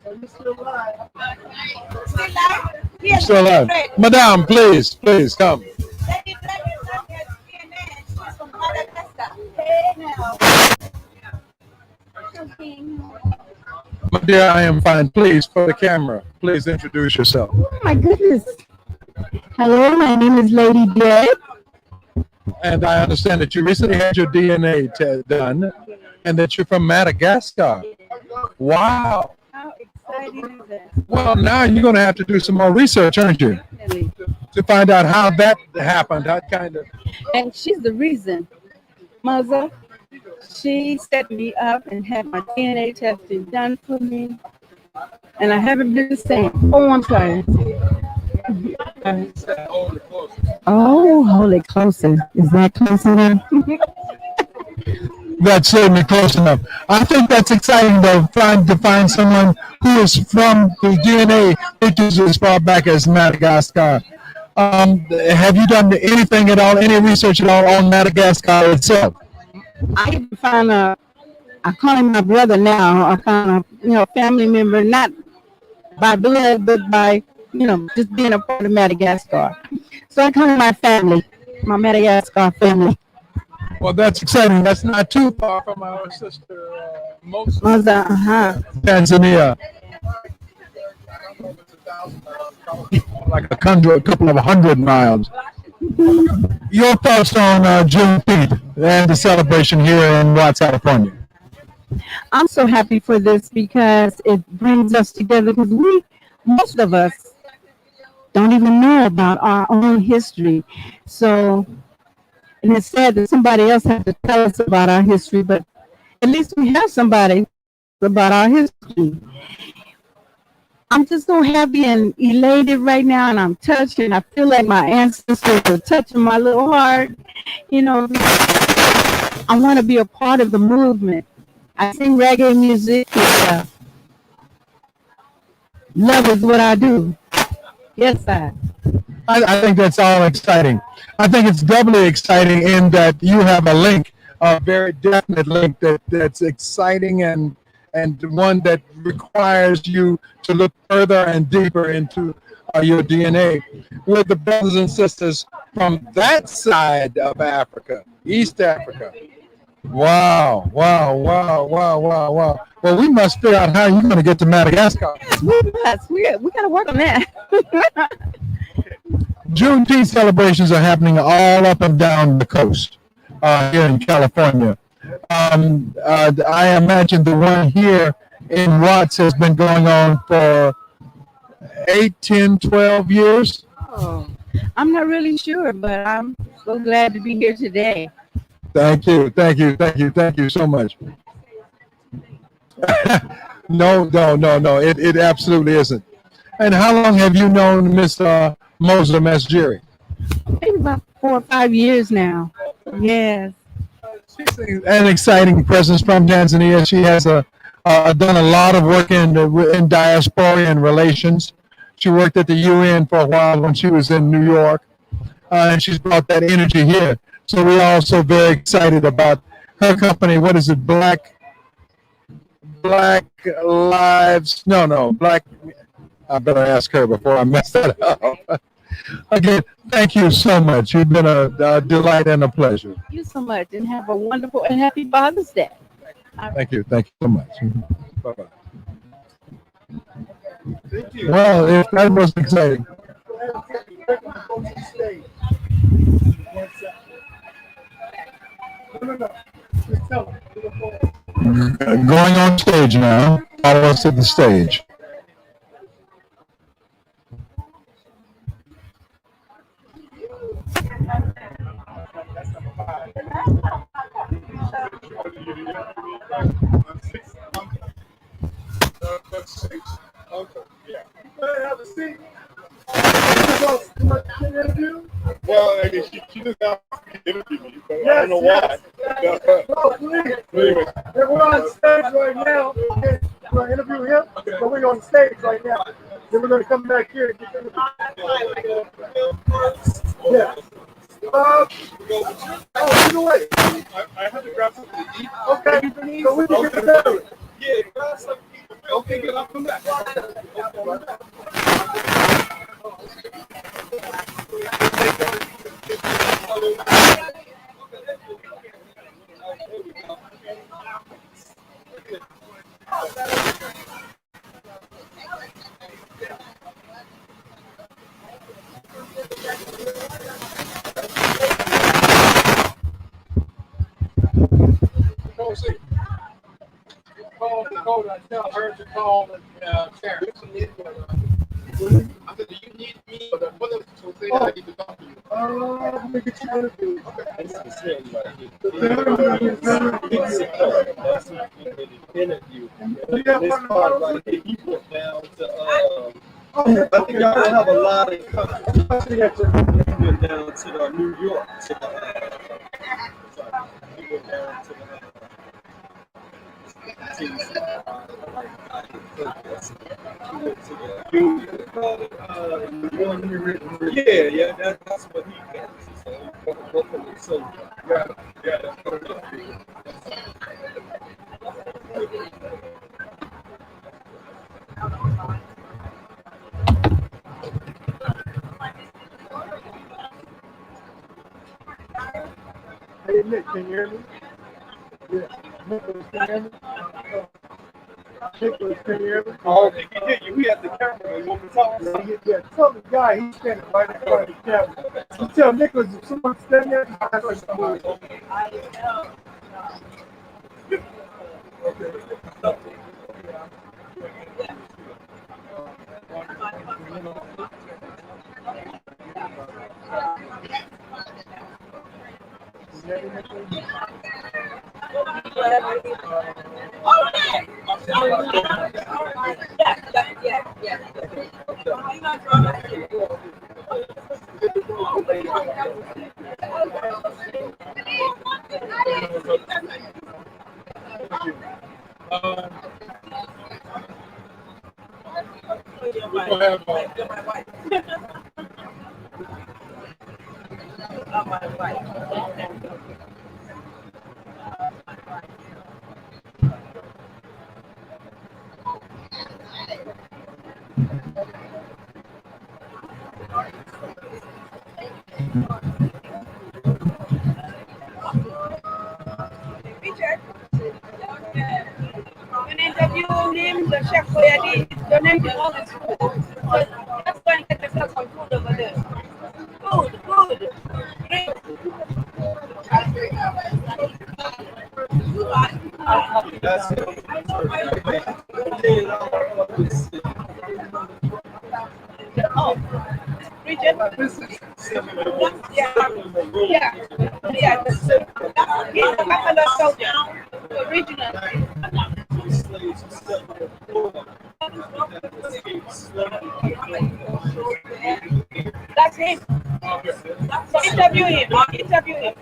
[SPEAKER 4] You're still alive.
[SPEAKER 6] Still alive? Yes.
[SPEAKER 1] Still alive. Madame, please come.
[SPEAKER 6] Lady Blackison has CNN. She's from Madagascar. Hey now.
[SPEAKER 1] My dear, I am fine. Please, for the camera, please introduce yourself.
[SPEAKER 8] Oh my goodness. Hello, my name is Lady Deb.
[SPEAKER 1] And I understand that you recently had your DNA test done and that you're from Madagascar. Wow.
[SPEAKER 8] How exciting is that?
[SPEAKER 1] Well, now you're going to have to do some more research, aren't you?
[SPEAKER 8] Definitely.
[SPEAKER 1] To find out how that happened, that kind of.
[SPEAKER 8] And she's the reason. Mother, she set me up and had my DNA testing done for me. And I haven't been the same. Oh, I'm sorry. Oh, hold it closer. Is that close enough?
[SPEAKER 1] That's certainly close enough. I think that's exciting though, trying to find someone who is from whose DNA reaches as far back as Madagascar. Have you done anything at all, any research at all on Madagascar itself?
[SPEAKER 8] I even found I call him my brother now. I found a family member, not by blood, but by, just being a part of Madagascar. So I call him my family, my Madagascar family.
[SPEAKER 1] Well, that's exciting. That's not too far from our sister,
[SPEAKER 8] Moza,
[SPEAKER 1] Tanzania. Like a couple of 100 miles. Your thoughts on Juneteenth and the celebration here in Watts, California?
[SPEAKER 8] I'm so happy for this because it brings us together, because most of us don't even know about our own history. So, and it's sad that somebody else has to tell us about our history, but at least we have somebody about our history. I'm just so happy and elated right now, and I'm touched, and I feel like my ancestors are touching my little heart. I want to be a part of the movement. I sing reggae music. Love is what I do. Yes,
[SPEAKER 1] I think that's all exciting. I think it's doubly exciting in that you have a link, a very definite link that's exciting and one that requires you to look further and deeper into your DNA with the brothers and sisters from that side of Africa, East Africa. Wow. Well, we must figure out how you're going to get to Madagascar.
[SPEAKER 8] yes, we must. We got to work on that.
[SPEAKER 1] Juneteenth celebrations are happening all up and down the coast here in California. I imagine the one here in Watts has been going on for 8, 10, 12 years.
[SPEAKER 8] Oh, I'm not really sure, but I'm so glad to be here today.
[SPEAKER 1] Thank you, thank you, thank you, thank you so much. No, no, no, no, it absolutely isn't. And how long have you known Miss Moslem Masjiri?
[SPEAKER 8] Maybe about 4 or 5 years now. Yes.
[SPEAKER 1] She's an exciting presence from Tanzania. She has done a lot of work in diasporian relations. She worked at the UN for a while when she was in New York, and she's brought that energy here. So we're also very excited about her company. What is it? Black Lives? No, Black. I better ask her before I mess that up. Again, thank you so much. You've been a delight and a pleasure.
[SPEAKER 8] Thank you so much, and have a wonderful and happy Father's Day.
[SPEAKER 1] Thank you so much. Bye-bye.
[SPEAKER 4] Thank you.
[SPEAKER 1] Well, if that was exciting. Going on stage now. Follow us to the stage.
[SPEAKER 4] Okay. Yeah. Have a seat. Well, I mean, she just got to interview me, but I don't know why. Anyway. We're on stage right now. Okay. We're going to interview him, but we're on stage right now. Then we're going to come back here and get interviewed. Yeah. Either way. I have to grab something to eat. Okay. So we can get together. Yeah, grab something to eat. Okay, good. I'll come back. Call, I tell her to call Sharon. I said, do you need me? Or the mother will say that I need to talk to you. Let me get you interviewed.
[SPEAKER 9] I think y'all will have a lot in common. We went down to New York. We went down to yeah, that's what he got. So, yeah.
[SPEAKER 4] Hey, Nick, can you hear me? Yeah. Nicholas, can you hear me? Nicholas, can you hear me?
[SPEAKER 9] Oh, he can hear you. We have the camera. You want me to talk?
[SPEAKER 4] Yeah, tell the guy he's standing right in front of the camera. You tell Nicholas if someone's standing there, he's not going to move.
[SPEAKER 6] When interview him, the chef Boyadi, the name belongs to. Let's go and get the stuff on food over there. Oh, Bridget? Yeah. Yeah. Yeah. He's a Buffalo soldier. Original. That's him. Interview him. Interview him.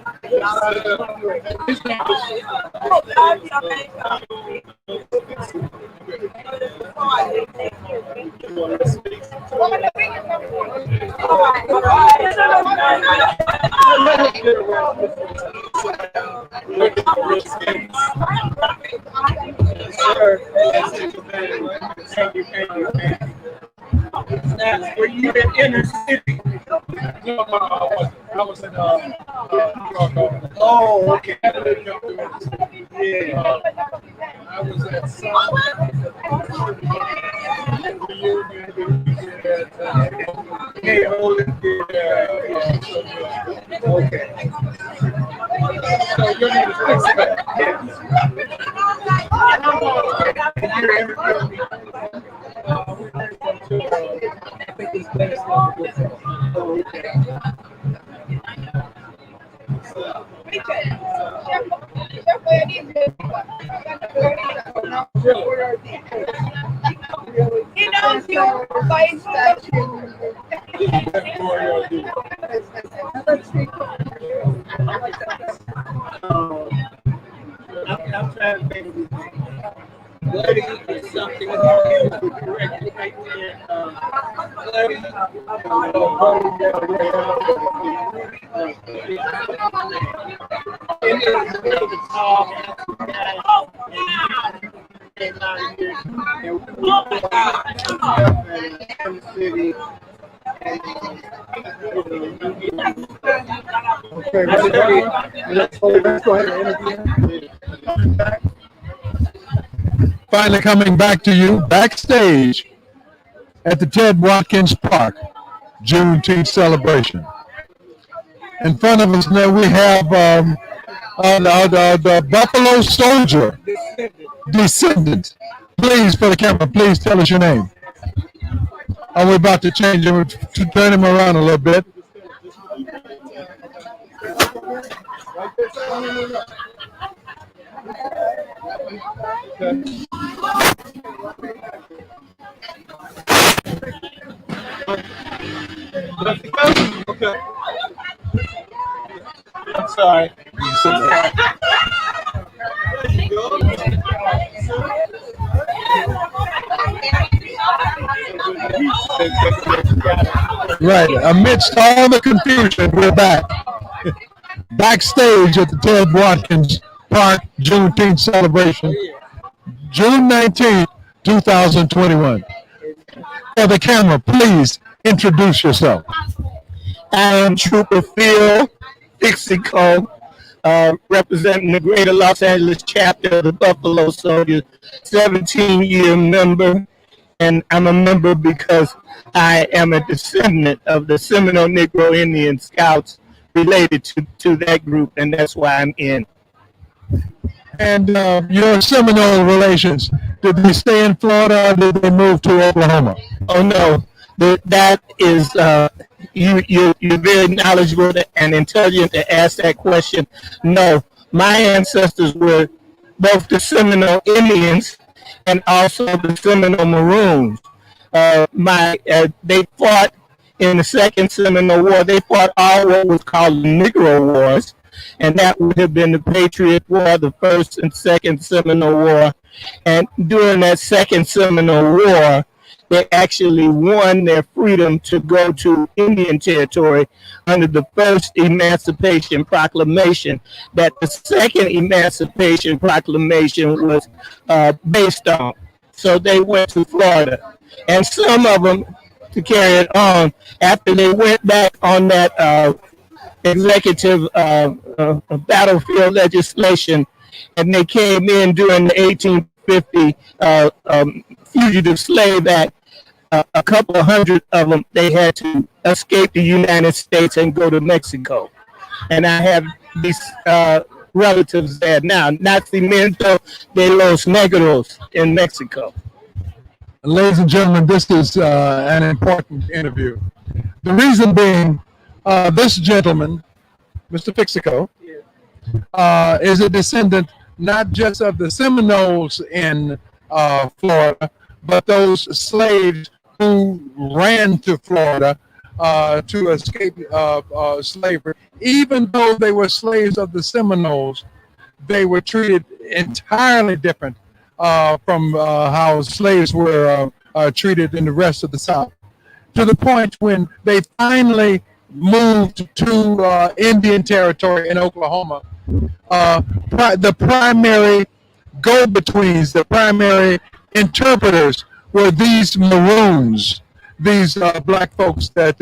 [SPEAKER 9] Thank you. Now, were you in inner city? No, I was in oh, okay. Yeah. I was at some hey, hold it there. Okay. So your name is Chris.
[SPEAKER 6] He knows you by his
[SPEAKER 9] I'm trying to think bloody is something correct right there. Bloody.
[SPEAKER 1] Okay, let's go ahead and interview. Finally coming back to you backstage at the Ted Watkins Park Juneteenth celebration. In front of us now we have the Buffalo Soldier descendant. Please, for the camera, please tell us your name. Oh, we're about to change him, to turn him around a little bit.
[SPEAKER 9] Okay. I'm sorry.
[SPEAKER 1] Right, amidst all the confusion, we're back. Backstage at the Ted Watkins Park Juneteenth celebration, June 19th, 2021. For the camera, please introduce yourself.
[SPEAKER 9] I am Trooper Phil Fixico, representing the Greater Los Angeles chapter of the Buffalo Soldiers, 17-year member. And I'm a member because I am a descendant of the Seminole Negro Indian Scouts related to that group, and that's why I'm in.
[SPEAKER 1] And your Seminole relations, did they stay in Florida or did they move to Oklahoma?
[SPEAKER 9] Oh no, that is you're very knowledgeable and intelligent to ask that question. No, my ancestors were both the Seminole Indians and also the Seminole Maroons. They fought in the Second Seminole War. They fought all what was called the Negro Wars, and that would have been the Patriot War, the First and Second Seminole War. And during that Second Seminole War, they actually won their freedom to go to Indian Territory under the first Emancipation Proclamation that the Second Emancipation Proclamation was based on. So they went to Florida. And some of them, to carry it on, after they went back on that executive battlefield legislation, and they came in during the 1850 Fugitive Slave Act, a couple of hundred of them, they had to escape the United States and go to Mexico. And I have these relatives there now, Nacimiento de los Negros in Mexico.
[SPEAKER 1] Ladies and gentlemen, this is an important interview. The reason being, this gentleman, Mr. Fixico, is a descendant not just of the Seminoles in Florida, but those slaves who ran to Florida to escape slavery. Even though they were slaves of the Seminoles, they were treated entirely different from how slaves were treated in the rest of the South. To the point when they finally moved to Indian Territory in Oklahoma, the primary go-betweens, the primary interpreters were these maroons, these black folks that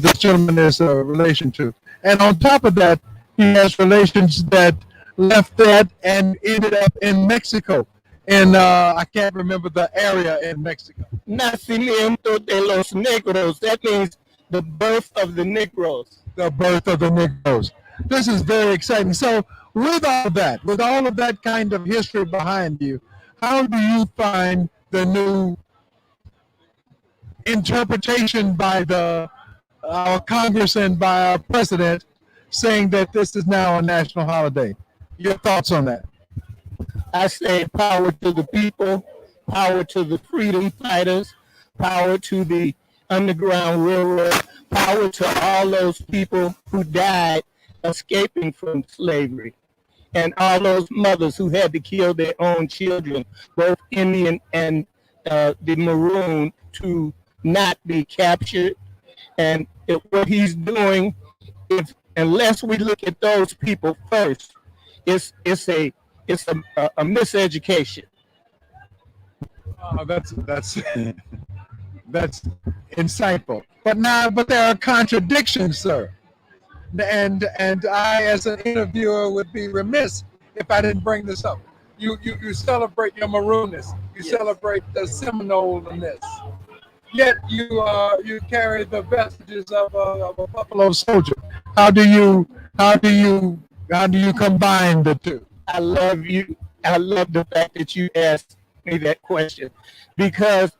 [SPEAKER 1] this gentleman is a relation to. And on top of that, he has relations that left that and ended up in Mexico. And I can't remember the area in Mexico.
[SPEAKER 9] Nacimiento de los Negros. That means the birth of the Negroes.
[SPEAKER 1] The birth of the Negroes. This is very exciting. So with all of that kind of history behind you, how do you find the new interpretation by our Congress and by our president saying that this is now a national holiday? Your thoughts on that?
[SPEAKER 9] I say power to the people, power to the freedom fighters, power to the Underground Railroad, power to all those people who died escaping from slavery, and all those mothers who had to kill their own children, both Indian and the Maroon, to not be captured. And what he's doing, unless we look at those people first, it's a miseducation.
[SPEAKER 1] That's that's insightful. But there are contradictions, sir. And I, as an interviewer, would be remiss if I didn't bring this up. You celebrate your maroonness. You celebrate the Seminoleness. Yet you carry the vestiges of a Buffalo Soldier. How do you combine the two?
[SPEAKER 9] I love you. I love the fact that you asked me that question, because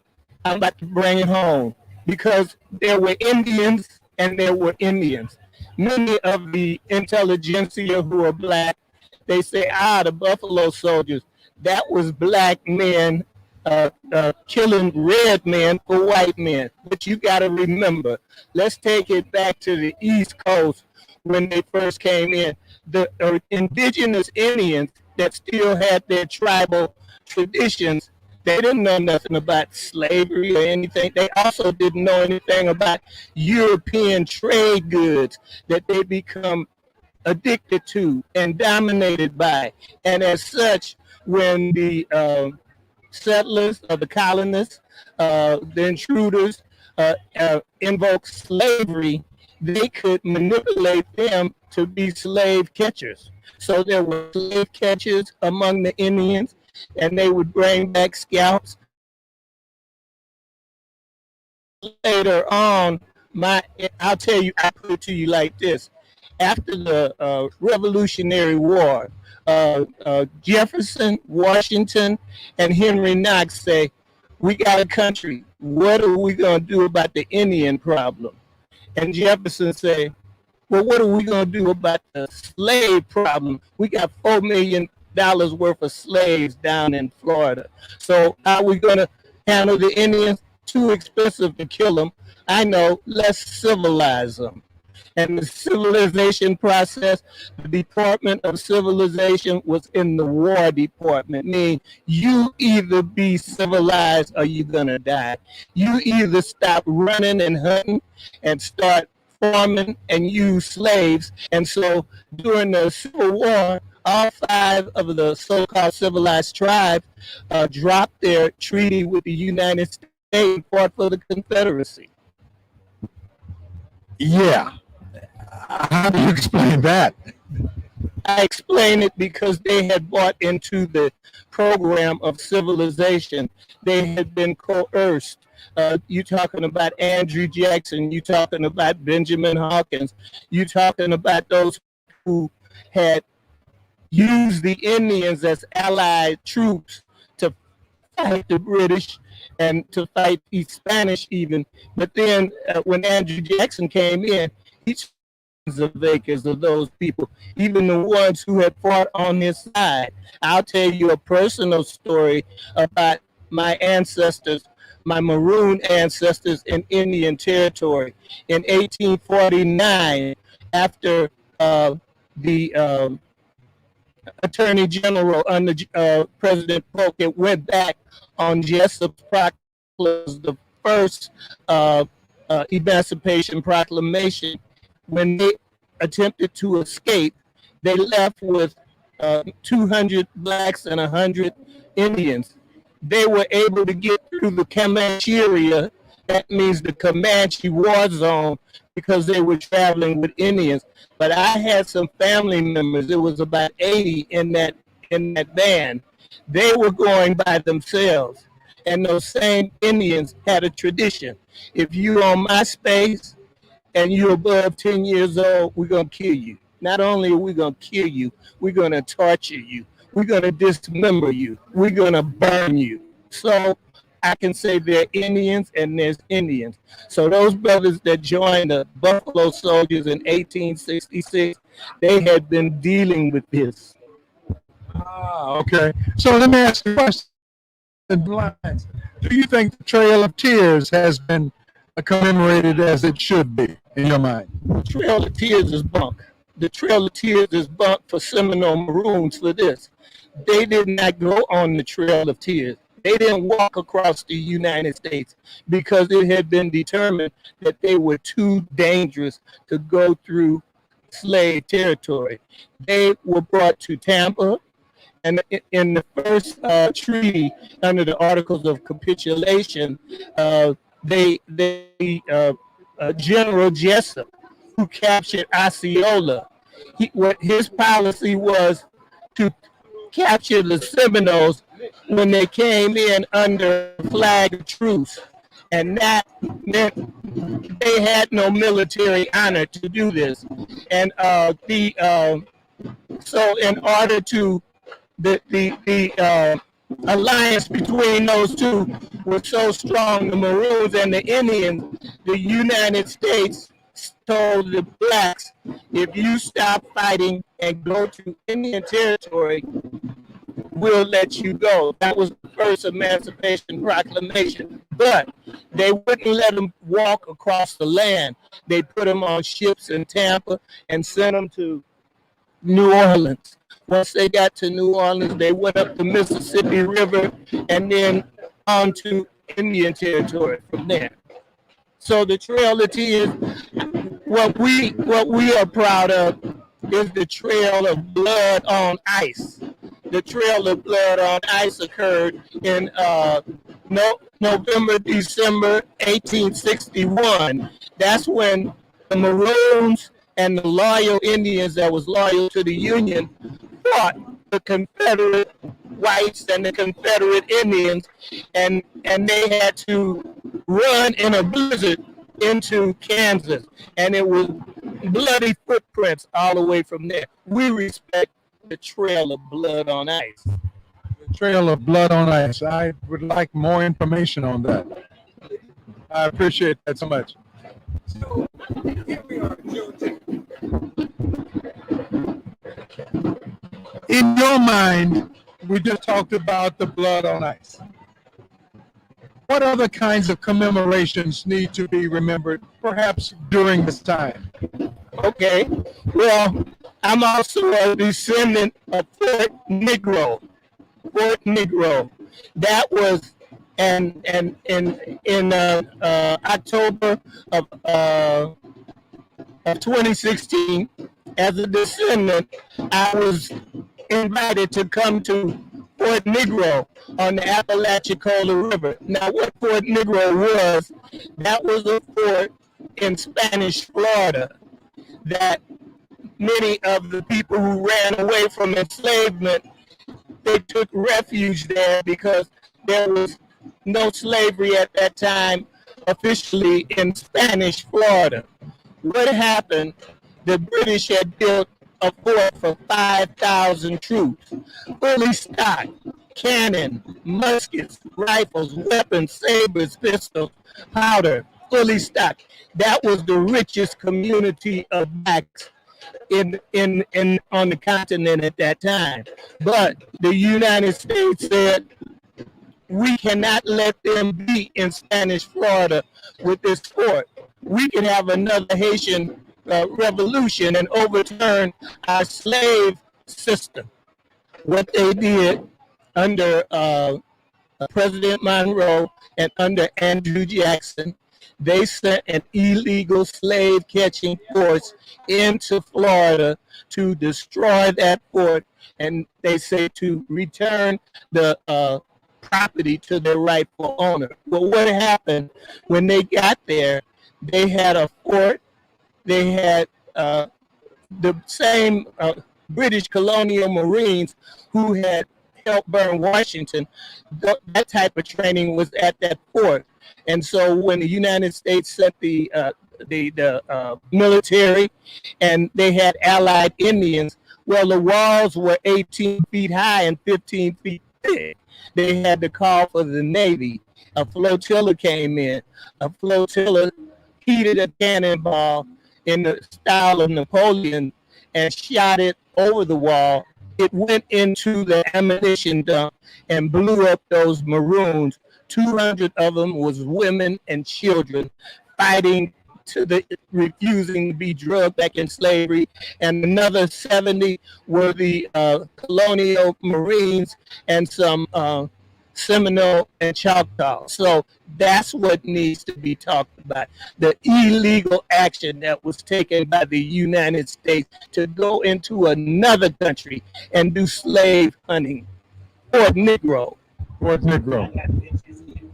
[SPEAKER 9] I'm about to bring it home. Because there were Indians and there were Indians. Many of the intelligentsia who are black, they say, the Buffalo Soldiers, that was black men killing red men for white men. But you got to remember, let's take it back to the East Coast when they first came in. The indigenous Indians that still had their tribal traditions, they didn't know nothing about slavery or anything. They also didn't know anything about European trade goods that they become addicted to and dominated by. And as such, when the settlers or the colonists, the intruders invoked slavery, they could manipulate them to be slave catchers. So there were slave catchers among the Indians, and they would bring back scalps. Later on, I'll tell you, I put it to you like this. After the Revolutionary War, Jefferson, Washington, and Henry Knox say, we got a country. What are we going to do about the Indian problem? And Jefferson say, well, what are we going to do about the slave problem? We got $4 million worth of slaves down in Florida. So how are we going to handle the Indians? Too expensive to kill them. I know, let's civilize them. And the civilization process, the Department of Civilization was in the War Department, meaning you either be civilized or you're going to die. You either stop running and hunting and start farming and use slaves. And so during the Civil War, all 5 of the so-called civilized tribes dropped their treaty with the United States and fought for the Confederacy.
[SPEAKER 1] Yeah. How do you explain that?
[SPEAKER 9] I explain it because they had bought into the program of civilization. They had been coerced. You talking about Andrew Jackson, you talking about Benjamin Hawkins, you talking about those who had used the Indians as allied troops to fight the British and to fight the Spanish even. But then when Andrew Jackson came in, he took of acres of those people, even the ones who had fought on his side. I'll tell you a personal story about my ancestors, my maroon ancestors in Indian Territory. In 1849, after the Attorney General under President Polk, it went back on Jessup's proclamation, the first Emancipation Proclamation. When they attempted to escape, they left with 200 blacks and 100 Indians. They were able to get through the Comanche area, that means the Comanche war zone, because they were traveling with Indians. But I had some family members, it was about 80 in that band. They were going by themselves. And those same Indians had a tradition. If you're on my space and you're above 10 years old, we're going to kill you. Not only are we going to kill you, we're going to torture you. We're going to dismember you. We're going to burn you. So I can say there are Indians and there's Indians. So those brothers that joined the Buffalo Soldiers in 1866, they had been dealing with this.
[SPEAKER 1] Okay. So let me ask you a question. Do you think the Trail of Tears has been commemorated as it should be in your mind?
[SPEAKER 9] The Trail of Tears is bunk. The Trail of Tears is bunk for Seminole Maroons for this. They did not go on the Trail of Tears. They didn't walk across the United States because it had been determined that they were too dangerous to go through slave territory. They were brought to Tampa, and in the first treaty under the Articles of Capitulation, General Jessup, who captured Osceola, what his policy was to capture the Seminoles when they came in under flag of truce. And that meant they had no military honor to do this. And so in order to, the alliance between those two was so strong, the Maroons and the Indians, the United States told the blacks, if you stop fighting and go to Indian territory, we'll let you go. That was the first Emancipation Proclamation. But they wouldn't let them walk across the land. They put them on ships in Tampa and sent them to New Orleans. Once they got to New Orleans, they went up the Mississippi River and then on to Indian territory from there. So the Trail of Tears, what we are proud of is the Trail of Blood on Ice. The Trail of Blood on Ice occurred in November, December 1861. That's when the Maroons and the loyal Indians that was loyal to the Union fought the Confederate whites and the Confederate Indians, and they had to run in a blizzard into Kansas, and it was bloody footprints all the way from there. We respect the Trail of Blood on Ice.
[SPEAKER 1] The Trail of Blood on Ice. I would like more information on that. I appreciate that so much.
[SPEAKER 4] So here we are, Juneteenth.
[SPEAKER 1] In your mind, we just talked about the blood on ice. What other kinds of commemorations need to be remembered, perhaps during this time?
[SPEAKER 9] Okay, well, I'm also a descendant of Fort Negro. Fort Negro. That was in October of 2016. As a descendant, I was invited to come to Fort Negro on the Apalachicola River. Now, what Fort Negro was, that was a fort in Spanish Florida that many of the people who ran away from enslavement, they took refuge there because there was no slavery at that time officially in Spanish Florida. What happened? The British had built a fort for 5,000 troops, fully stocked. cannon, muskets, rifles, weapons, sabers, pistols, powder, fully stocked. That was the richest community of blacks in on the continent at that time. But the United States said we cannot let them be in Spanish Florida with this fort. We can have another Haitian revolution and overturn our slave system. What they did under President Monroe and under Andrew Jackson, they sent an illegal slave catching force into Florida to destroy that fort, and they say to return the property to their rightful owner. Well, what happened when they got there? They had a fort, they had the same British colonial Marines who had helped burn Washington. That type of training was at that fort. And so when the United States sent the military and they had allied Indians, well, the walls were 18 feet high and 15 feet thick. They had to call for the Navy. A flotilla came in. A flotilla heated a cannonball in the style of Napoleon and shot it over the wall. It went into the ammunition dump and blew up those Maroons. 200 of them was women and children fighting to the refusing to be drugged back in slavery, and another 70 were the colonial Marines and some Seminole and Choctaw. So that's what needs to be talked about. The illegal action that was taken by the United States to go into another country and do slave hunting. Fort Negro.
[SPEAKER 1] Fort Negro.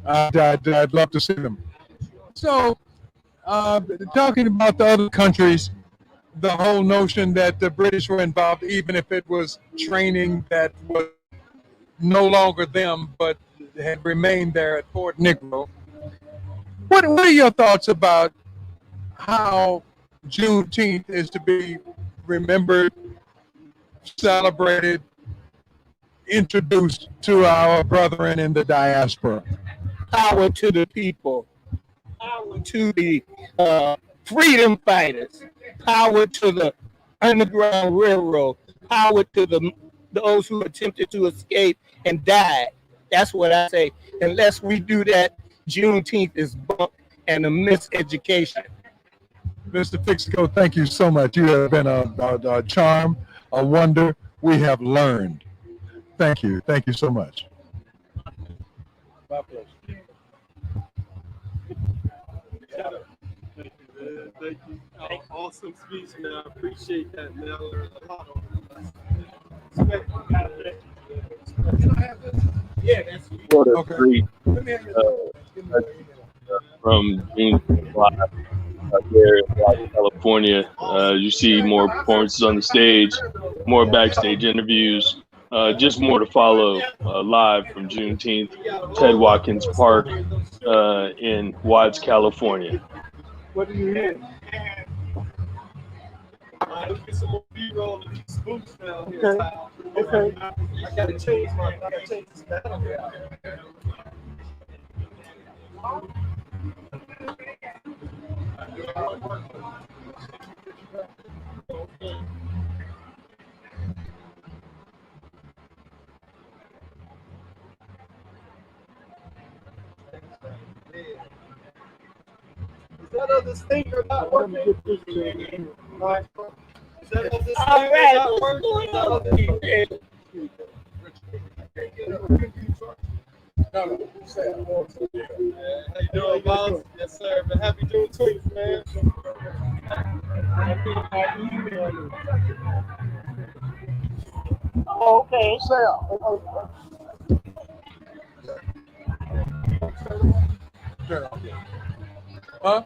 [SPEAKER 1] I'd love to see them. So, talking about the other countries, the whole notion that the British were involved, even if it was training that was no longer them, but had remained there at Fort Negro. What are your thoughts about how Juneteenth is to be remembered, celebrated, introduced to our brethren in the diaspora?
[SPEAKER 9] Power to the people. Power to the freedom fighters. Power to the Underground Railroad. Power to those who attempted to escape and died. That's what I say. Unless we do that, Juneteenth is bunk and a miseducation.
[SPEAKER 1] Mr. Fixico, thank you so much. You have been a charm, a wonder. We have learned. Thank you. Thank you so much.
[SPEAKER 4] My pleasure. Thank you. Awesome speech, man. I appreciate that, man. I learned a lot on this. Yeah, that's
[SPEAKER 3] Florida Street from June Live there in California. You see more performances on the stage, more backstage interviews, just more to follow live from Juneteenth, Ted Watkins Park in Watts, California.
[SPEAKER 4] What do you hear? Let's get some more B-roll and these spooks down here. Okay. I gotta change this battle here. Is that other stinger not working? All right. Is that other stinger not working? How you doing, boss? Yes, sir. But happy Juneteenth, man.
[SPEAKER 9] Okay,
[SPEAKER 1] Huh?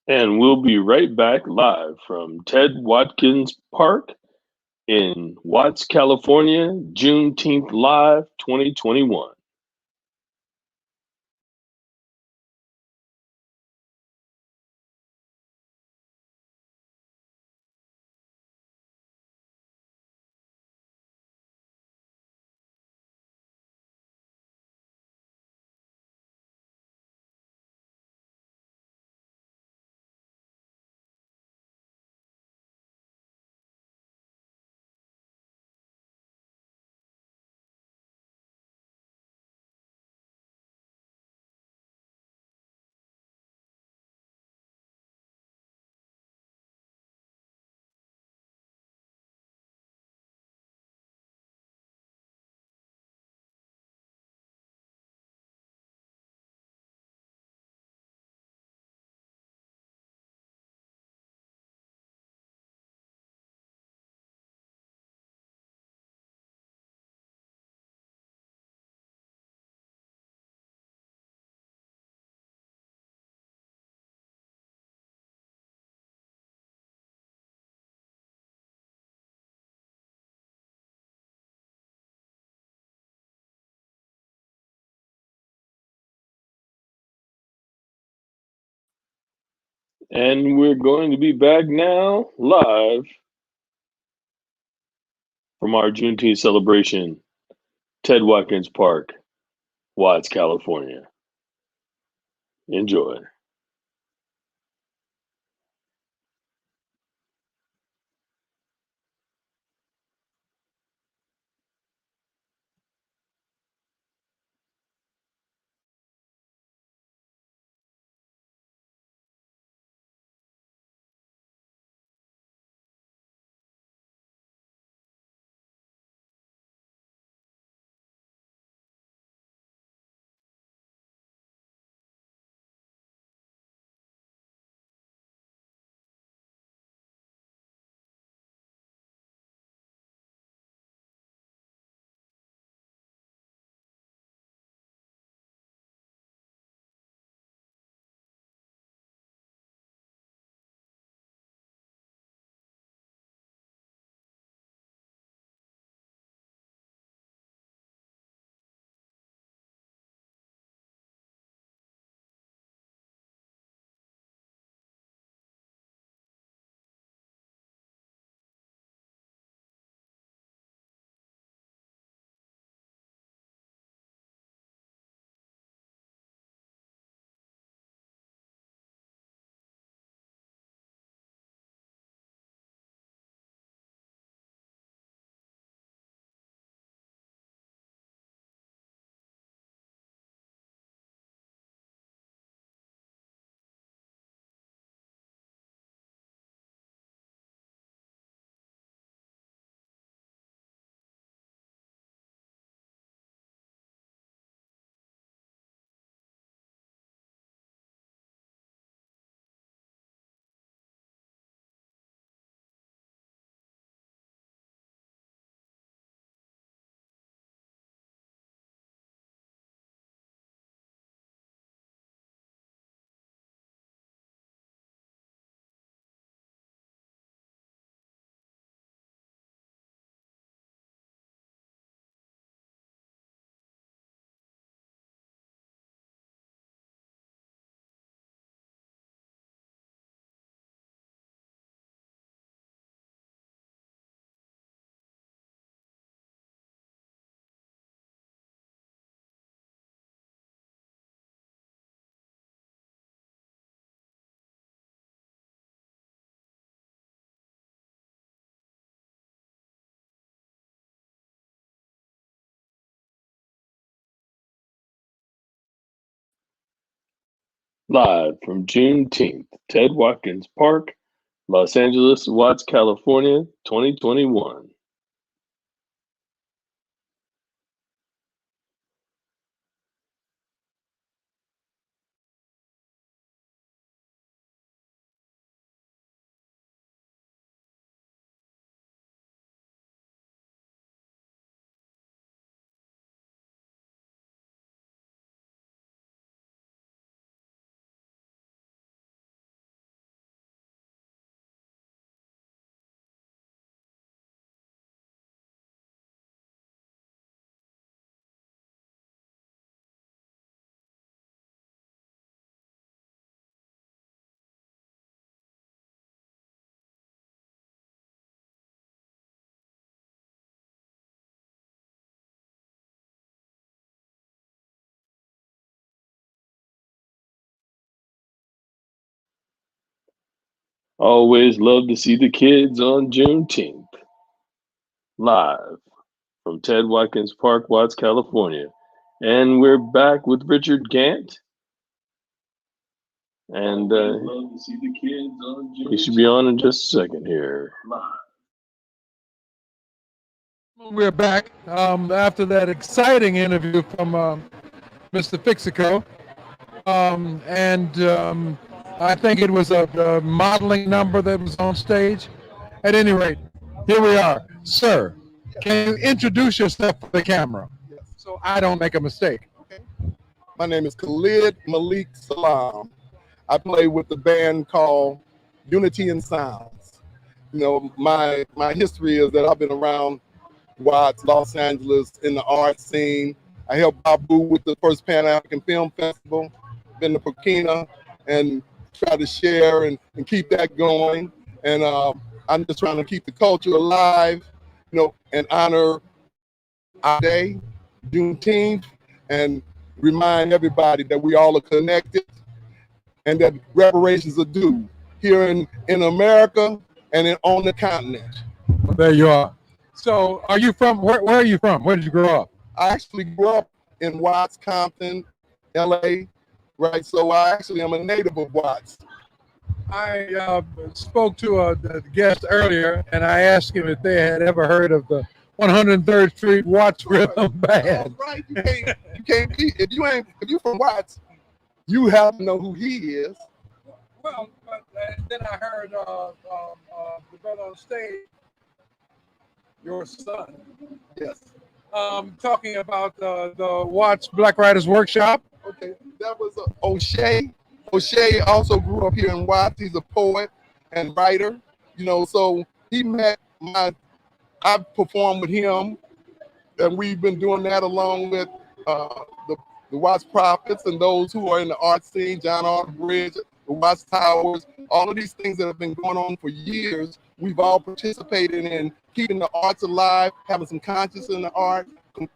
[SPEAKER 3] And we'll be right back live from Ted Watkins Park in Watts, California, Juneteenth Live 2021. And we're going to be back now live from our Juneteenth celebration, Ted Watkins Park, Watts, California. Enjoy. Live from Juneteenth, Ted Watkins Park, Los Angeles, Watts, California, 2021. Always love to see the kids on Juneteenth. Live from Ted Watkins Park, Watts, California. And we're back with Richard Gant. And he should be on in just a second here.
[SPEAKER 1] We're back after that exciting interview from Mr. Fixico. I think it was a modeling number that was on stage. At any rate, here we are. Sir, can you introduce yourself to the camera so I don't make a mistake?
[SPEAKER 10] Okay. My name is Khalid Malik Salam. I play with the band called Unity and Sounds. You know, my history is that I've been around Watts, Los Angeles in the art scene. I helped Babu with the first Pan-African Film Festival, been to Burkina, and try to share and keep that going. And I'm just trying to keep the culture alive, you know, and honor our day, Juneteenth, and remind everybody that we all are connected and that reparations are due here in America and on the continent.
[SPEAKER 1] Well, there you are. So are you from, where are you from? Where did you grow up?
[SPEAKER 10] I actually grew up in Watts, Compton, LA, right? So I actually am a native of Watts.
[SPEAKER 1] I spoke to a guest earlier, and I asked him if they had ever heard of the 103rd Street Watts Rhythm Band.
[SPEAKER 10] Right, you can't be, if you're from Watts, you have to know who he is.
[SPEAKER 1] Well, but then I heard the brother on stage, your son,
[SPEAKER 10] yes,
[SPEAKER 1] talking about the Watts Black Writers Workshop.
[SPEAKER 10] Okay, that was O'Shea. O'Shea also grew up here in Watts. He's a poet and writer, you know, so he met I performed with him, and we've been doing that along with the Watts Prophets and those who are in the art scene, John R. Bridge, the Watts Towers, all of these things that have been going on for years. We've all participated in keeping the arts alive, having some conscience in the art,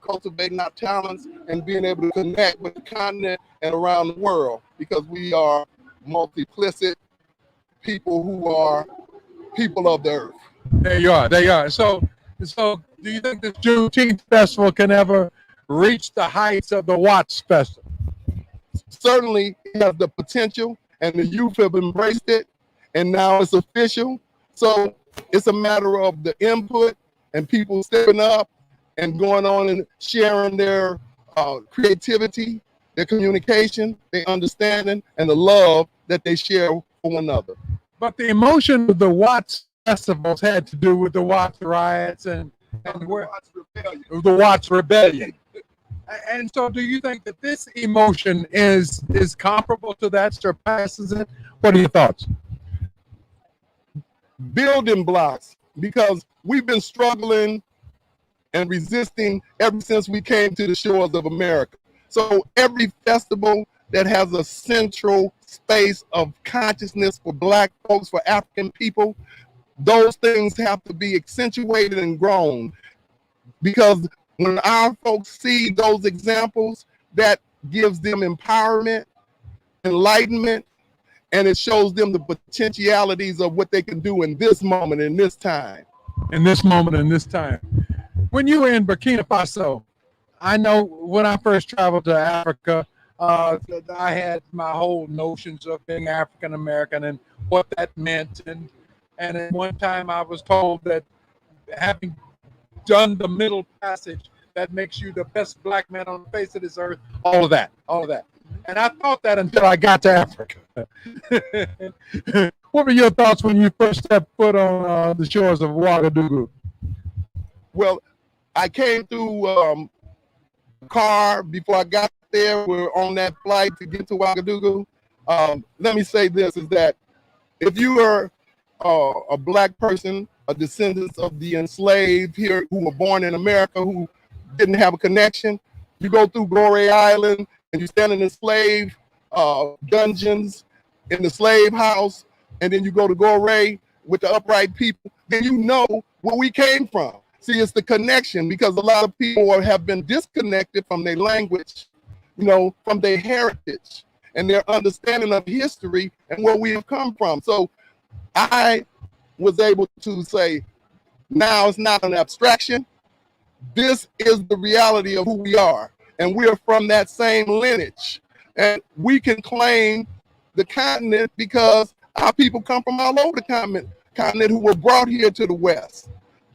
[SPEAKER 10] cultivating our talents, and being able to connect with the continent and around the world, because we are multiplicit people who are people of the earth.
[SPEAKER 1] There you are. There you are. So do you think this Juneteenth festival can ever reach the heights of the Watts Festival?
[SPEAKER 10] Certainly, it has the potential, and the youth have embraced it, and now it's official. So it's a matter of the input and people stepping up and going on and sharing their creativity, their communication, their understanding, and the love that they share for one another.
[SPEAKER 1] But the emotion of the Watts festivals had to do with the Watts riots and the Watts Rebellion. And so do you think that this emotion is comparable to that, surpasses it? What are your thoughts?
[SPEAKER 10] Building blocks, because we've been struggling and resisting ever since we came to the shores of America. So every festival that has a central space of consciousness for Black folks, for African people, those things have to be accentuated and grown, because when our folks see those examples, that gives them empowerment, enlightenment, and it shows them the potentialities of what they can do in this moment, in this time.
[SPEAKER 1] In this moment, in this time. When you were in Burkina Faso, I know when I first traveled to Africa, I had my whole notions of being African American and what that meant. And at one time I was told that having done the Middle Passage, that makes you the best Black man on the face of this earth, all of that. And I thought that until I got to Africa. What were your thoughts when you first stepped foot on the shores of Ouagadougou?
[SPEAKER 10] Well, I came through car before I got there. We're on that flight to get to Ouagadougou. Let me say this, is that if you are a Black person, a descendant of the enslaved here who were born in America, who didn't have a connection, you go through Gorée Island and you stand in the slave dungeons, in the slave house, and then you go to Gorée with the upright people, then you know where we came from. See, it's the connection, because a lot of people have been disconnected from their language, you know, from their heritage and their understanding of history and where we have come from. So I was able to say, now it's not an abstraction. This is the reality of who we are. And we are from that same lineage. And we can claim the continent because our people come from all over the continent who were brought here to the West,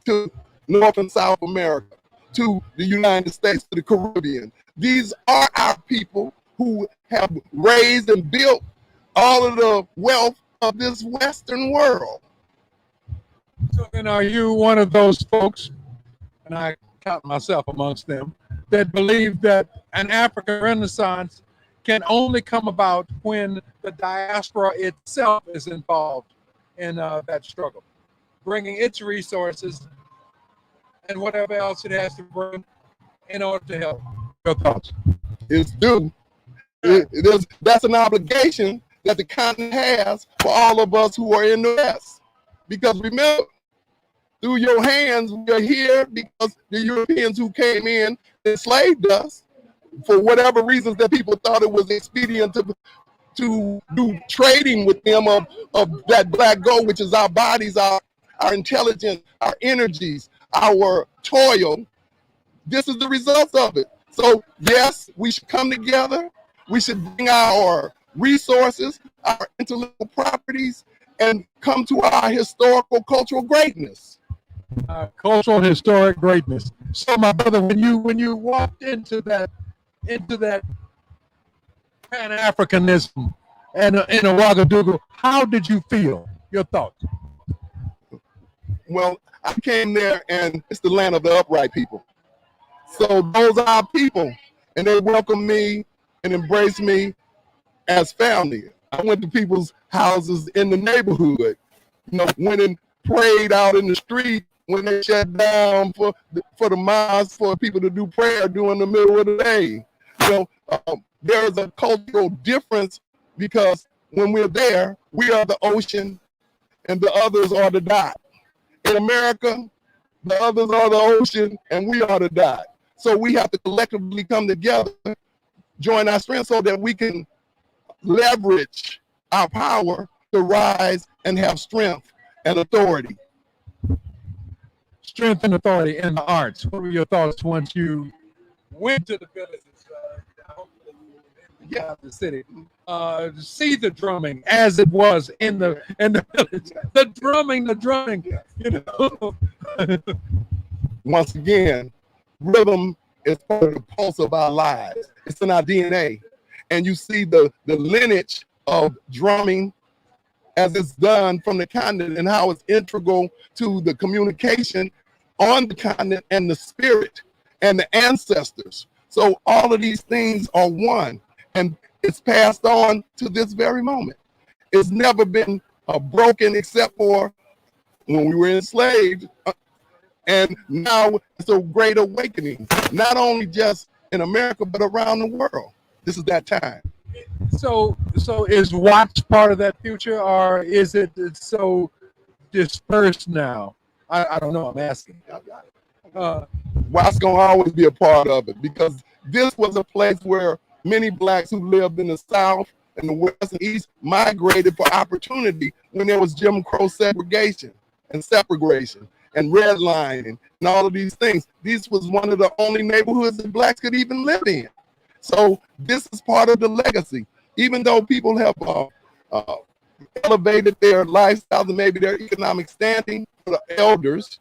[SPEAKER 10] to North and South America, to the United States, to the Caribbean. These are our people who have raised and built all of the wealth of this Western world.
[SPEAKER 1] So then are you one of those folks, and I count myself amongst them, that believe that an African Renaissance can only come about when the diaspora itself is involved in that struggle, bringing its resources and whatever else it has to bring in order to help? Your thoughts?
[SPEAKER 10] It's due. That's an obligation that the continent has for all of us who are in the West. Because remember, through your hands, we are here because the Europeans who came in enslaved us for whatever reasons that people thought it was expedient to do trading with them of that black gold, which is our bodies, our intelligence, our energies, our toil. This is the results of it. So yes, we should come together. We should bring our resources, our intellectual properties, and come to our historical cultural greatness.
[SPEAKER 1] Cultural historic greatness. So my brother, when you walked into that Pan-Africanism and in Ouagadougou, how did you feel? Your thoughts?
[SPEAKER 10] Well, I came there and it's the land of the upright people. So those are our people, and they welcomed me and embraced me as family. I went to people's houses in the neighborhood, went and prayed out in the street when they shut down for the mosque for people to do prayer during the middle of the day. There is a cultural difference because when we're there, we are the ocean and the others are the dot. In America, the others are the ocean and we are the dot. So we have to collectively come together, join our strength so that we can leverage our power to rise and have strength and authority.
[SPEAKER 1] Strength and authority in the arts. What were your thoughts once you went to the villages, the city, to see the drumming as it was in the village? The drumming,
[SPEAKER 10] Once again, rhythm is part of the pulse of our lives. It's in our DNA. And you see the lineage of drumming as it's done from the continent and how it's integral to the communication on the continent and the spirit and the ancestors. So all of these things are one, and it's passed on to this very moment. It's never been broken except for when we were enslaved. And now it's a great awakening, not only just in America, but around the world. This is that time.
[SPEAKER 1] So is Watts part of that future, or is it so dispersed now? I don't know. I'm asking.
[SPEAKER 10] Watts gonna always be a part of it because this was a place where many blacks who lived in the South and the West and East migrated for opportunity when there was Jim Crow segregation and separation and redlining and all of these things. This was one of the only neighborhoods that blacks could even live in. So this is part of the legacy. Even though people have elevated their lifestyles and maybe their economic standing for the elders,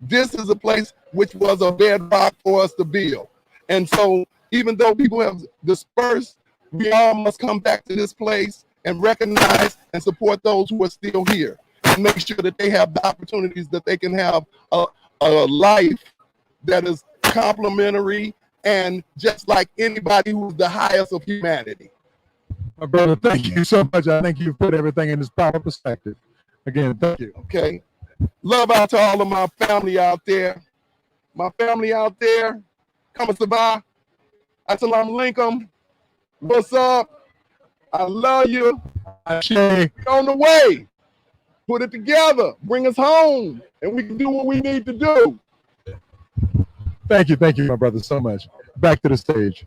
[SPEAKER 10] this is a place which was a bedrock for us to build. And so even though people have dispersed, we all must come back to this place and recognize and support those who are still here and make sure that they have the opportunities that they can have a life that is complementary and just like anybody who's the highest of humanity.
[SPEAKER 1] My brother, thank you so much. I think you've put everything in its proper perspective. Again, thank you.
[SPEAKER 10] Okay. Love out to all of my family out there. My family out there, come and survive. Assalamu alaikum. What's up? I love you. On the way. Put it together. Bring us home. And we can do what we need to do.
[SPEAKER 1] Thank you, my brother, so much. Back to the stage.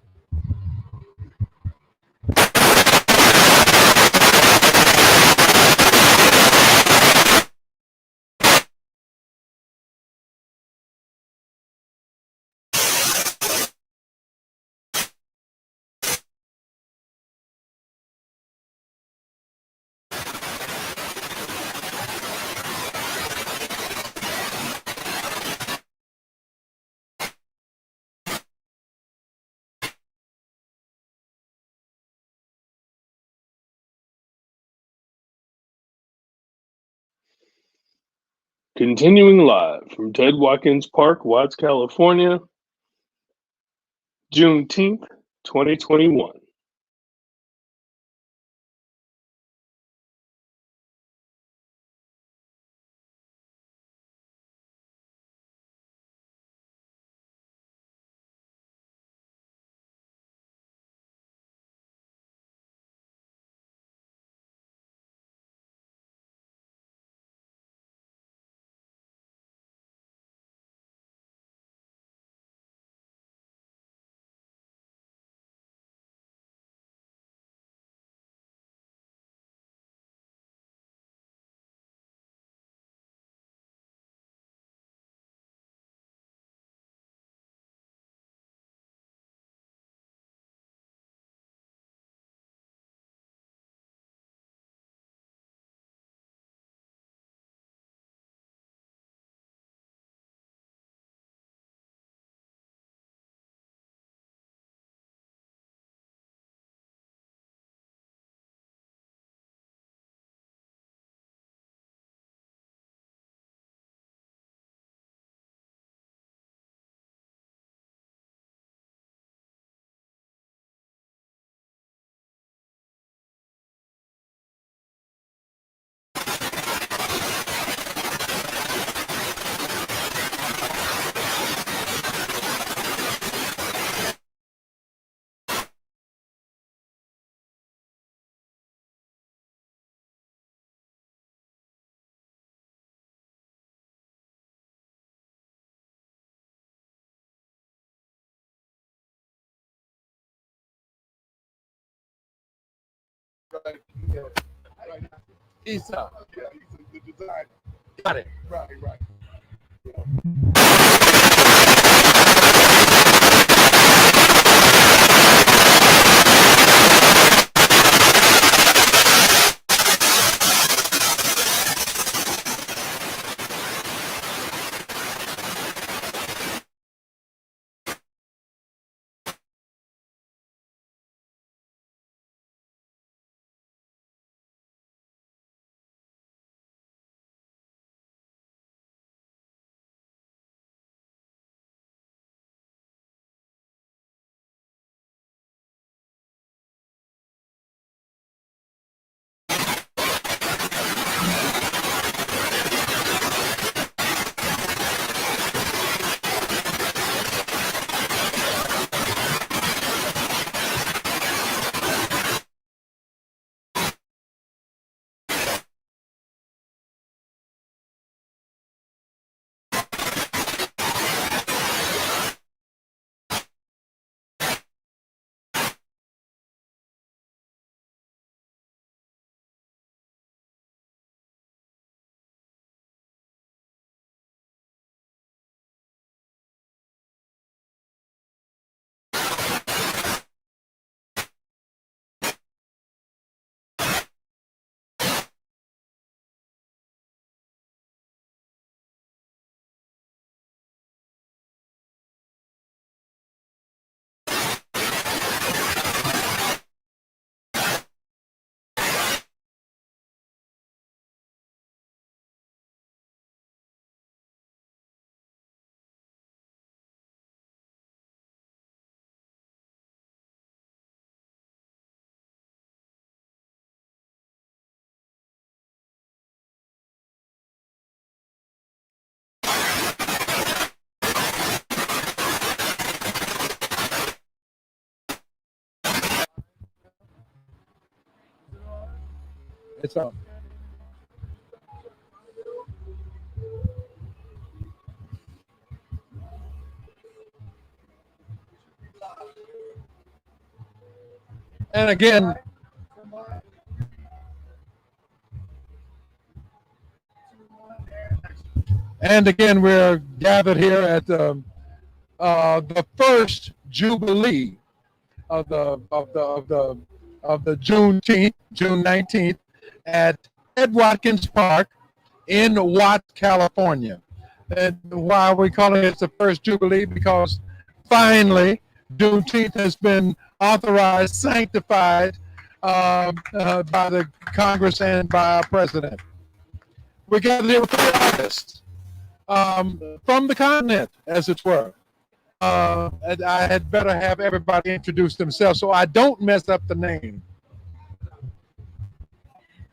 [SPEAKER 3] Continuing live from Ted Watkins Park, Watts, California, Juneteenth, 2021.
[SPEAKER 10] Right. Yeah. Right.
[SPEAKER 1] Isa.
[SPEAKER 10] Yeah, he's the designer.
[SPEAKER 1] Got it.
[SPEAKER 10] Right, right.
[SPEAKER 1] It's on. And again, we're gathered here at the first Jubilee of the Juneteenth, June 19th, at Ed Watkins Park in Watts, California. And why are we calling it the first Jubilee? Because finally, Juneteenth has been authorized, sanctified by the Congress and by our president. We gathered here with 3 artists. from the continent, as it were. And I had better have everybody introduce themselves so I don't mess up the name.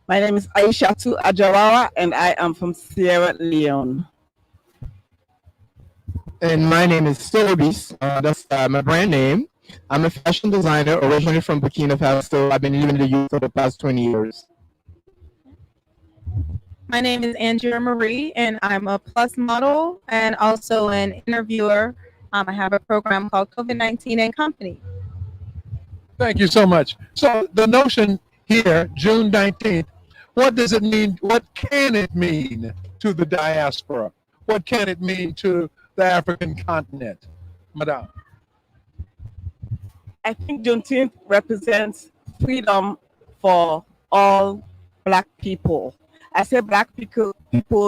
[SPEAKER 11] My name is Aishatu Ajawara, and I am from Sierra Leone.
[SPEAKER 9] And my name is Stobis. That's my brand name. I'm a fashion designer originally from Burkina Faso. I've been living in the youth for the past 20 years.
[SPEAKER 12] My name is Andrea Marie, and I'm a plus model and also an interviewer. I have a program called COVID-19 and Company.
[SPEAKER 1] Thank you so much. So the notion here, June 19th, what does it mean? What can it mean to the diaspora? What can it mean to the African continent? Madame.
[SPEAKER 11] I think Juneteenth represents freedom for all Black people. I say Black people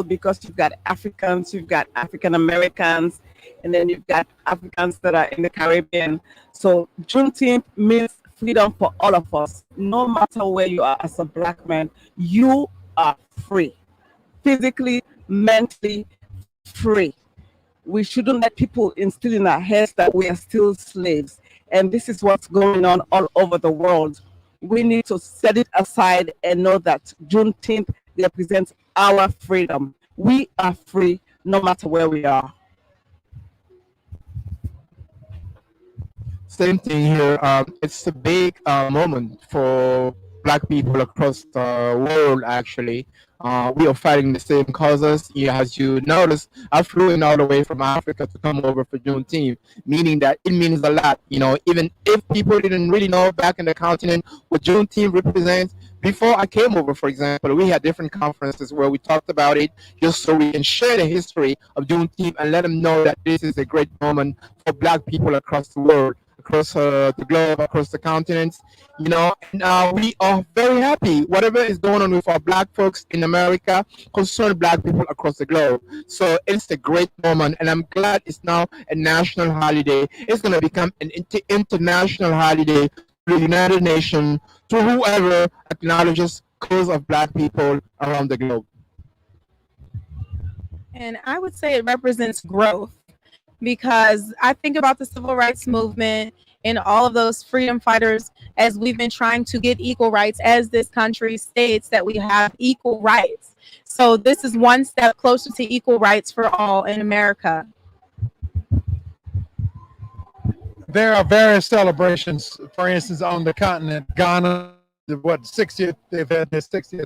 [SPEAKER 11] because you've got Africans, you've got African Americans, and then you've got Africans that are in the Caribbean. So Juneteenth means freedom for all of us. No matter where you are as a Black man, you are free. Physically, mentally free. We shouldn't let people instill in our heads that we are still slaves. And this is what's going on all over the world. We need to set it aside and know that Juneteenth represents our freedom. We are free no matter where we are.
[SPEAKER 9] Same thing here. It's a big moment for Black people across the world, actually. We are fighting the same causes. Yeah, as you notice, I flew in all the way from Africa to come over for Juneteenth, meaning that it means a lot. You know, even if people didn't really know back in the continent what Juneteenth represents, before I came over, for example, we had different conferences where we talked about it just so we can share the history of Juneteenth and let them know that this is a great moment for Black people across the world, across the globe, across the continents, you know, and we are very happy. Whatever is going on with our Black folks in America concern Black people across the globe. So it's a great moment, and I'm glad it's now a national holiday. It's going to become an international holiday to the United Nations, to whoever acknowledges cause of Black people around the globe.
[SPEAKER 12] And I would say it represents growth, because I think about the civil rights movement and all of those freedom fighters as we've been trying to get equal rights, as this country states that we have equal rights. So this is one step closer to equal rights for all in America.
[SPEAKER 1] There are various celebrations, for instance, on the continent. Ghana, what, 60th, they've had their 60th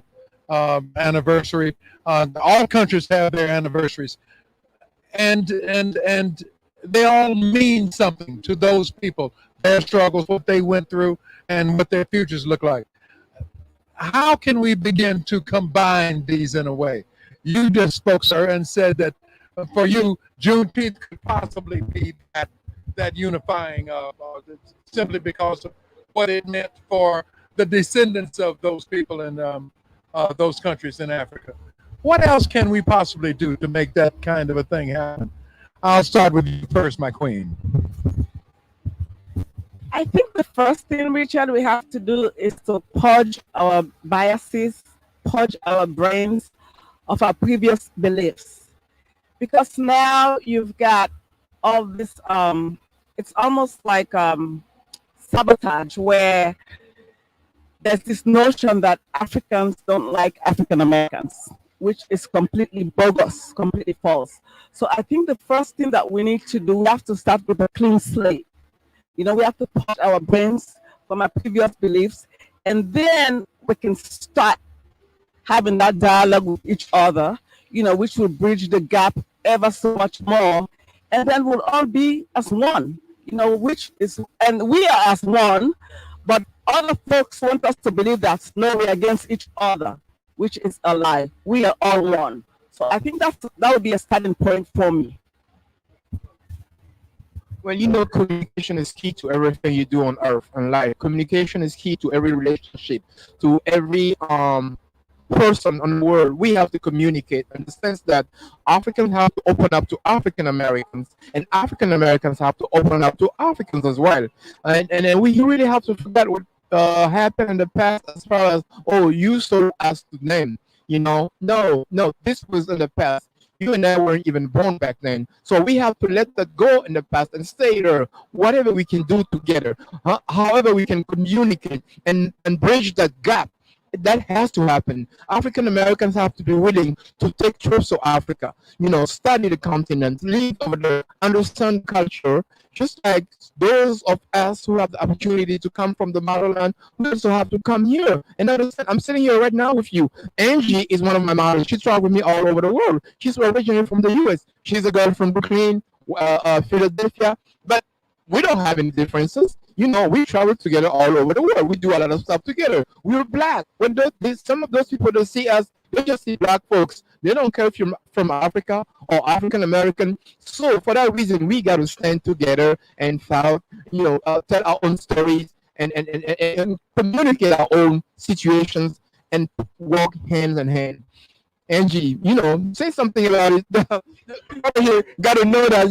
[SPEAKER 1] anniversary. All countries have their anniversaries. And they all mean something to those people, their struggles, what they went through, and what their futures look like. How can we begin to combine these in a way? You just spoke, sir, and said that for you, Juneteenth could possibly be that unifying, simply because of what it meant for the descendants of those people in those countries in Africa. What else can we possibly do to make that kind of a thing happen? I'll start with you first, my queen.
[SPEAKER 11] I think the first thing, Richard, we have to do is to purge our biases, purge our brains of our previous beliefs. Because now you've got all this, it's almost like sabotage, where there's this notion that Africans don't like African Americans, which is completely bogus, completely false. So I think the first thing that we need to do, we have to start with a clean slate. You know, we have to purge our brains from our previous beliefs, and then we can start having that dialogue with each other, you know, which will bridge the gap ever so much more. And then we'll all be as one, you know, and we are as one, but other folks want us to believe that, no, we're against each other, which is a lie. We are all one. So I think that would be a starting point for me.
[SPEAKER 9] Well, you know, communication is key to everything you do on earth and life. Communication is key to every relationship, to every person on the world. We have to communicate in the sense that Africans have to open up to African Americans, and African Americans have to open up to Africans as well. And then we really have to forget what happened in the past, as far as, oh, you sold us to them. You know, no, this was in the past. You and I weren't even born back then. So we have to let that go in the past and stay there. Whatever we can do together, however we can communicate and bridge that gap, that has to happen. African Americans have to be willing to take trips to Africa, study the continent, live over there, understand culture, just like those of us who have the opportunity to come from the motherland, we also have to come here and understand. I'm sitting here right now with you. Angie is one of my models. She traveled with me all over the world. She's originally from the US. She's a girl from Brooklyn, Philadelphia, but we don't have any differences. We travel together all over the world. We do a lot of stuff together. We're black. When some of those people don't see us, they just see black folks. They don't care if you're from Africa or African American. So for that reason, we got to stand together and tell our own stories and communicate our own situations and walk hand in hand. Angie, say something about it. People here got to know that,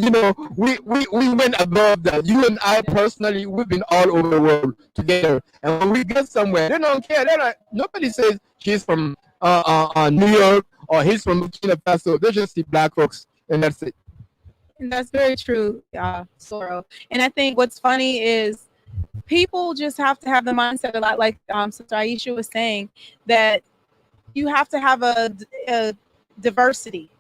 [SPEAKER 9] we went above that. You and I personally, we've been all over the world together. And when we get somewhere, they don't care. Nobody says she's from New York or he's from Burkina Faso. They just see black folks, and that's it.
[SPEAKER 12] And that's very true, Soro. And I think what's funny is people just have to have the mindset a lot like Sister Aisha was saying, that you have to have a diversity.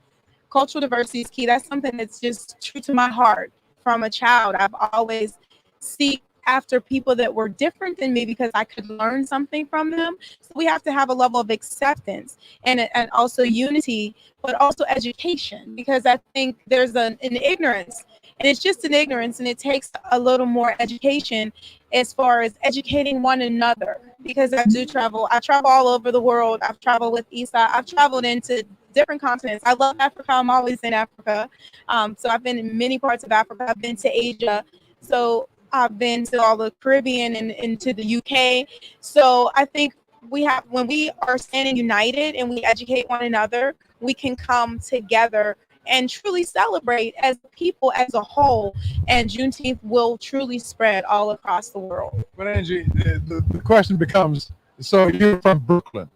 [SPEAKER 12] Cultural diversity is key. That's something that's just true to my heart. From a child, I've always seek after people that were different than me because I could learn something from them. So we have to have a level of acceptance and also unity, but also education, because I think there's an ignorance, and it's just an ignorance, and it takes a little more education as far as educating one another. Because I do travel. I travel all over the world. I've traveled with Isa. I've traveled into different continents. I love Africa. I'm always in Africa. So I've been in many parts of Africa. I've been to Asia. So I've been to all the Caribbean and into the UK. So I think when we are standing united and we educate one another, we can come together and truly celebrate as people as a whole. And Juneteenth will truly spread all across the world.
[SPEAKER 1] But Angie, the question becomes, so you're from Brooklyn.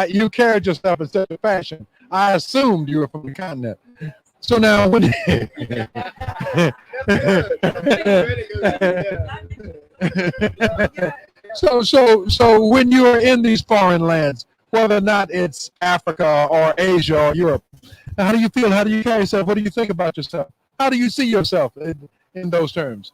[SPEAKER 1] You carried yourself in such a fashion. I assumed you were from the continent. So now when so when you are in these foreign lands, whether or not it's Africa or Asia or Europe, how do you feel? How do you carry yourself? What do you think about yourself? How do you see yourself in those terms?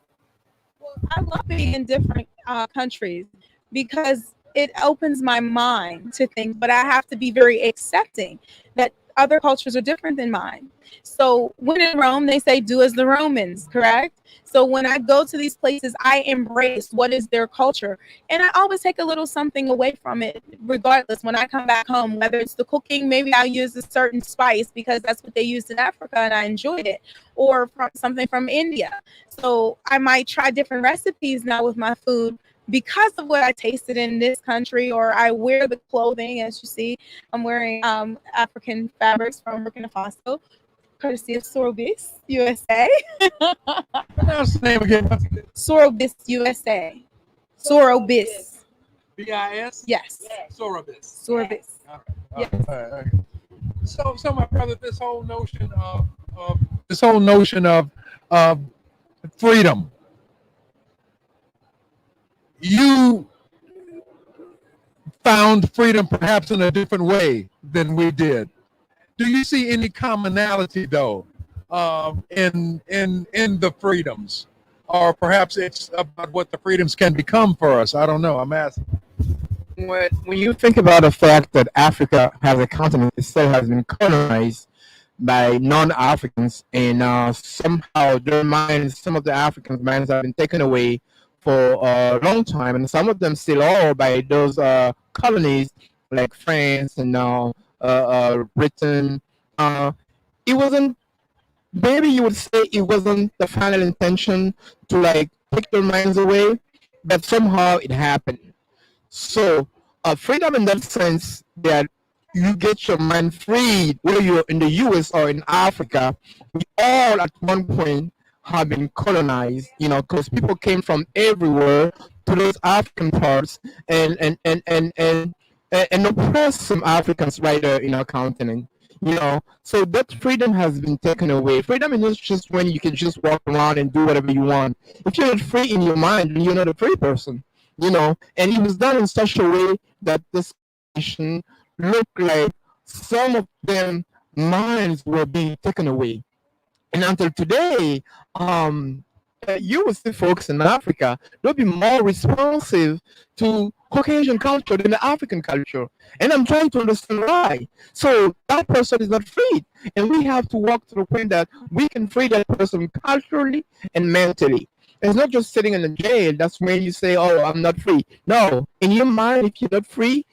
[SPEAKER 12] Well, I love being in different countries because it opens my mind to things, but I have to be very accepting that other cultures are different than mine. So when in Rome, they say, do as the Romans, correct? So when I go to these places, I embrace what is their culture. And I always take a little something away from it, regardless. When I come back home, whether it's the cooking, maybe I'll use a certain spice because that's what they used in Africa and I enjoyed it, or something from India. So I might try different recipes now with my food because of what I tasted in this country, or I wear the clothing. As you see, I'm wearing African fabrics from Burkina Faso, courtesy of Sorobis USA.
[SPEAKER 1] Pronounce the name again.
[SPEAKER 12] Sorobis USA. Sorobis.
[SPEAKER 1] BIS?
[SPEAKER 12] Yes.
[SPEAKER 1] Sorobis.
[SPEAKER 12] Sorobis.
[SPEAKER 1] Yes. All right. So my brother, this whole notion of freedom. You found freedom perhaps in a different way than we did. Do you see any commonality though in the freedoms, or perhaps it's about what the freedoms can become for us? I don't know. I'm asking.
[SPEAKER 9] When you think about the fact that Africa as a continent itself has been colonized by non-Africans, and somehow their minds, some of the Africans' minds have been taken away for a long time, and some of them still are by those colonies like France and Britain. It wasn't, maybe you would say it wasn't the final intention to like take their minds away, but somehow it happened. So freedom in that sense that you get your mind freed, whether you're in the US or in Africa, we all at one point have been colonized, because people came from everywhere to those African parts and oppressed some Africans right there in our continent. So that freedom has been taken away. Freedom is not just when you can just walk around and do whatever you want. If you're not free in your mind, then you're not a free person. And it was done in such a way that this nation looked like some of them minds were being taken away. And until today, you will see folks in Africa, they'll be more responsive to Caucasian culture than the African culture. And I'm trying to understand why. So that person is not freed. And we have to walk to the point that we can free that person culturally and mentally. It's not just sitting in a jail. That's when you say, oh, I'm not free. No, in your mind, if you're not free,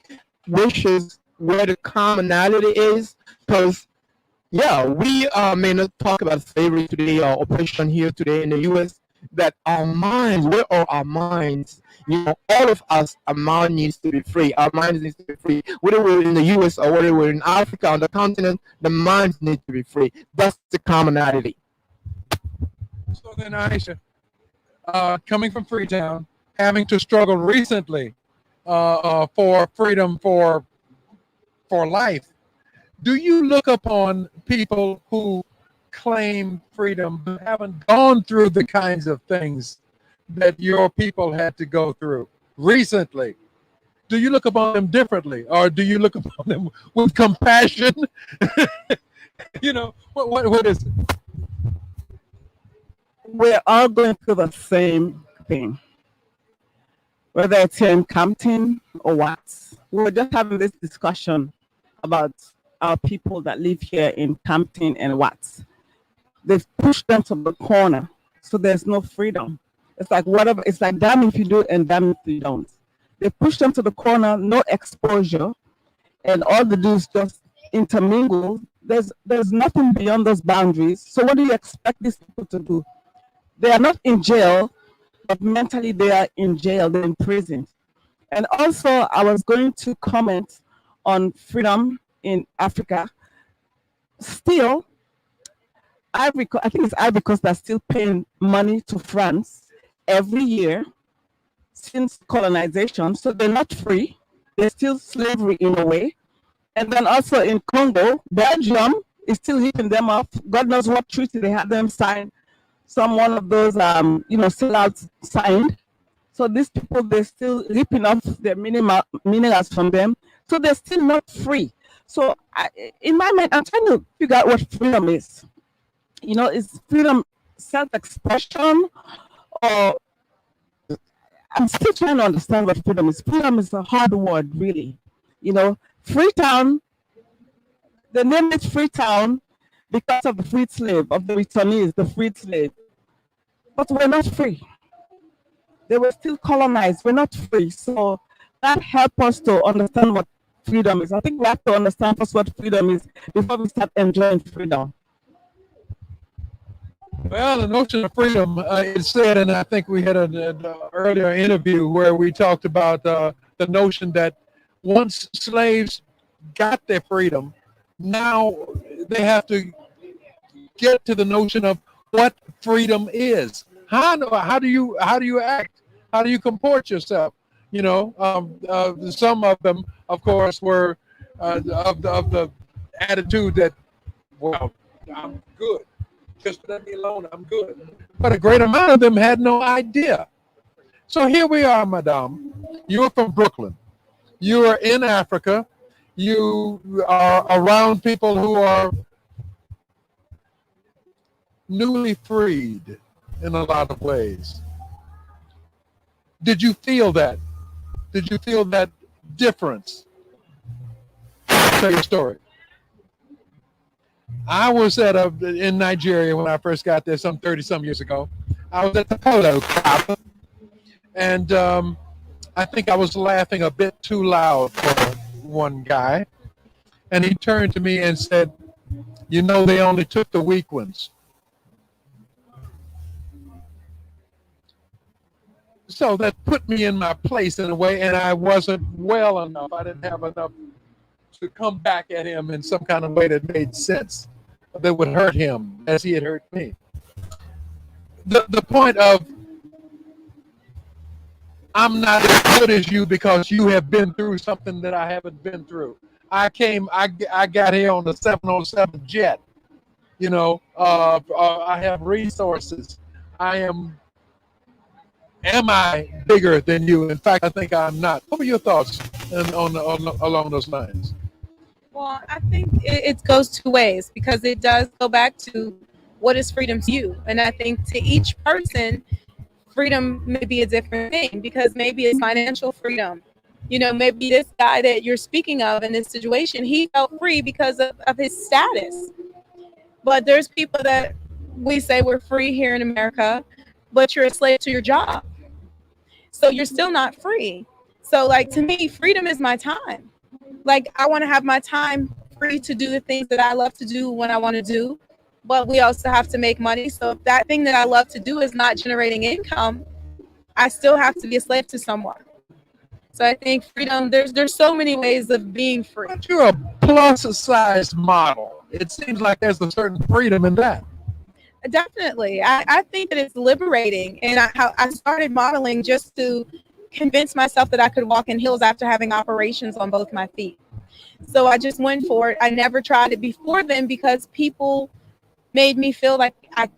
[SPEAKER 9] which is where the commonality is, because yeah, we may not talk about slavery today or oppression here today in the U.S., that our minds, where are our minds? All of us, our mind needs to be free. Our minds needs to be free. Whether we're in the U.S. or whether we're in Africa on the continent, the minds need to be free. That's the commonality.
[SPEAKER 1] So then, Aisha, coming from Freetown, having to struggle recently for freedom for life, do you look upon people who claim freedom but haven't gone through the kinds of things that your people had to go through recently? Do you look upon them differently, or do you look upon them with compassion? What is it?
[SPEAKER 11] We're all going through the same thing, whether it's here in Compton or what. We were just having this discussion about our people that live here in Compton and Watts. They've pushed them to the corner, so there's no freedom. It's like whatever. It's like damn if you do and damn if you don't. They push them to the corner, no exposure, and all they do is just intermingle. There's nothing beyond those boundaries. So what do you expect these people to do? They are not in jail, but mentally they are in jail. They're in prison. And also, I was going to comment on freedom in Africa. Still, I think it's Ivory Coast that's still paying money to France every year since colonization. So they're not free. They're still slavery in a way. And then also in Congo, Belgium is still ripping them off. God knows what treaty they had them sign. Some one of those, sellouts signed. So these people, they're still ripping off their minerals from them. So they're still not free. So in my mind, I'm trying to figure out what freedom is. Is freedom self-expression, or I'm still trying to understand what freedom is. Freedom is a hard word, really. Freetown, the name is Freetown because of the freed slave, of the returnees, the freed slave. But we're not free. They were still colonized. We're not free. So that helps us to understand what freedom is. I think we have to understand first what freedom is before we start enjoying freedom.
[SPEAKER 1] Well, the notion of freedom is said, and I think we had an earlier interview where we talked about the notion that once slaves got their freedom, now they have to get to the notion of what freedom is. How do you act? How do you comport yourself? Some of them, of course, were of the attitude that, well, I'm good. Just let me alone, I'm good. But a great amount of them had no idea. So here we are, madame. You're from Brooklyn. You are in Africa. You are around people who are newly freed in a lot of ways. Did you feel that? Did you feel that difference? Tell your story. I was in Nigeria when I first got there some 30-some years ago. I was at the Polo Club, and I think I was laughing a bit too loud for one guy. And he turned to me and said, they only took the weak ones. So that put me in my place in a way, and I wasn't well enough. I didn't have enough to come back at him in some kind of way that made sense, that would hurt him as he had hurt me. The point of, I'm not as good as you because you have been through something that I haven't been through. I got here on the 707 jet. You know, I have resources. Am I bigger than you? In fact, I think I'm not. What were your thoughts along those lines?
[SPEAKER 12] Well, I think it goes two ways because it does go back to what is freedom to you. And I think to each person, freedom may be a different thing because maybe it's financial freedom. You know, maybe this guy that you're speaking of in this situation, he felt free because of his status. But there's people that we say we're free here in America, but you're a slave to your job. So you're still not free. So, like, to me, freedom is my time. Like, I want to have my time free to do the things that I love to do when I want to do. But we also have to make money. So if that thing that I love to do is not generating income, I still have to be a slave to someone. So I think freedom, there's so many ways of being free.
[SPEAKER 1] But you're a plus size model. It seems like there's a certain freedom in that.
[SPEAKER 12] Definitely. I think that it's liberating. And I started modeling just to convince myself that I could walk in heels after having operations on both my feet. So I just went for it. I never tried it before then because people made me feel like I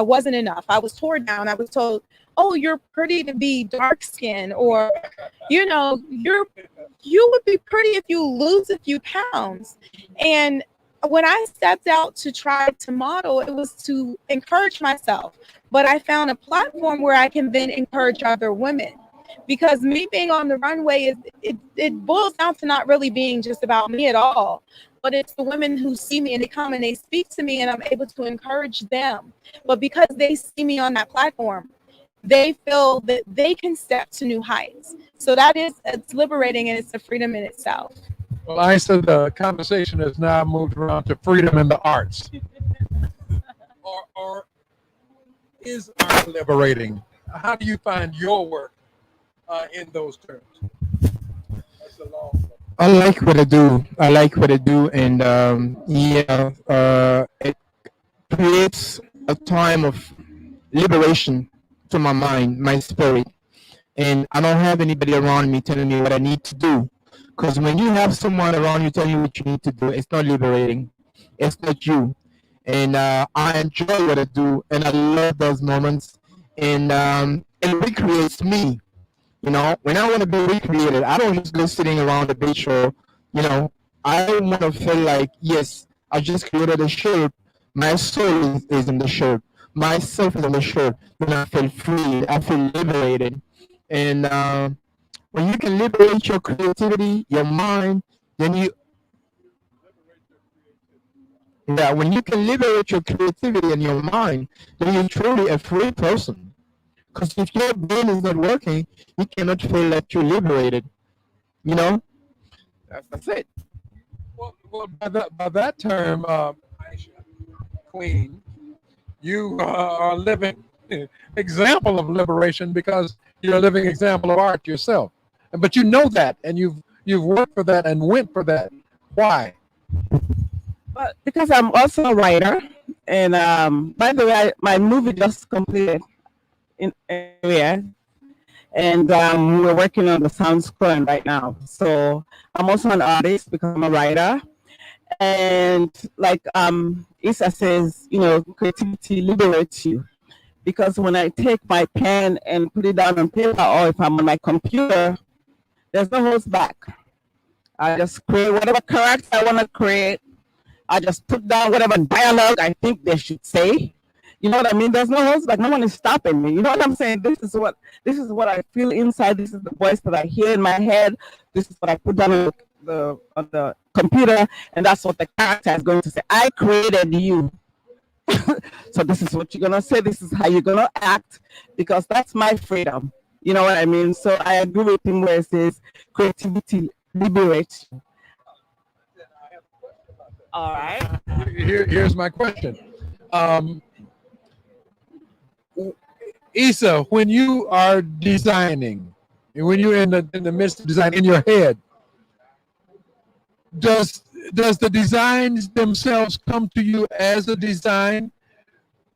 [SPEAKER 12] wasn't enough. I was torn down. I was told, oh, you're pretty to be dark skinned, or, you know, you would be pretty if you lose a few pounds. And when I stepped out to try to model, it was to encourage myself. But I found a platform where I can then encourage other women. Because me being on the runway, it boils down to not really being just about me at all. But it's the women who see me and they come and they speak to me and I'm able to encourage them. But because they see me on that platform, they feel that they can step to new heights. So it's liberating and it's a freedom in itself.
[SPEAKER 1] Well, I said the conversation has now moved around to freedom in the arts. or is art liberating? How do you find your work in those terms? That's a long one.
[SPEAKER 9] I like what I do. And it creates a time of liberation to my mind, my spirit. And I don't have anybody around me telling me what I need to do. Because when you have someone around you telling you what you need to do, it's not liberating. It's not you. And I enjoy what I do, and I love those moments. And it recreates me. You know, when I want to be recreated, I don't just go sitting around the beach or, you know, I want to feel like, yes, I just created a shirt. My soul is in the shirt. Myself is in the shirt. Then I feel free. I feel liberated. And when you can liberate your creativity, your mind, then when you can liberate your creativity and your mind, then you're truly a free person. Because if your brain is not working, you cannot feel that you're liberated. You know? That's it.
[SPEAKER 1] Well, by that term, Queen, you are a living example of liberation because you're a living example of art yourself. But you know that, and you've worked for that and went for that. Why?
[SPEAKER 11] But because I'm also a writer, and by the way, my movie just completed in area, and we're working on the sound scoring right now. So I'm also an artist because I'm a writer, and like Issa says, you know, creativity liberates you. Because when I take my pen and put it down on paper, or if I'm on my computer, there's no holds back. I just create whatever character I want to create. I just put down whatever dialogue I think they should say. You know what I mean? There's no holds back. No one is stopping me. You know what I'm saying? This is what I feel inside. This is the voice that I hear in my head. This is what I put down on the computer, and that's what the character is going to say. I created you. So this is what you're gonna say. This is how you're gonna act, because that's my freedom. You know what I mean? So I agree with him where it says creativity liberates you. All right.
[SPEAKER 1] Here's my question. Issa, when you are designing, when you're in the midst of design in your head, does the designs themselves come to you as a design?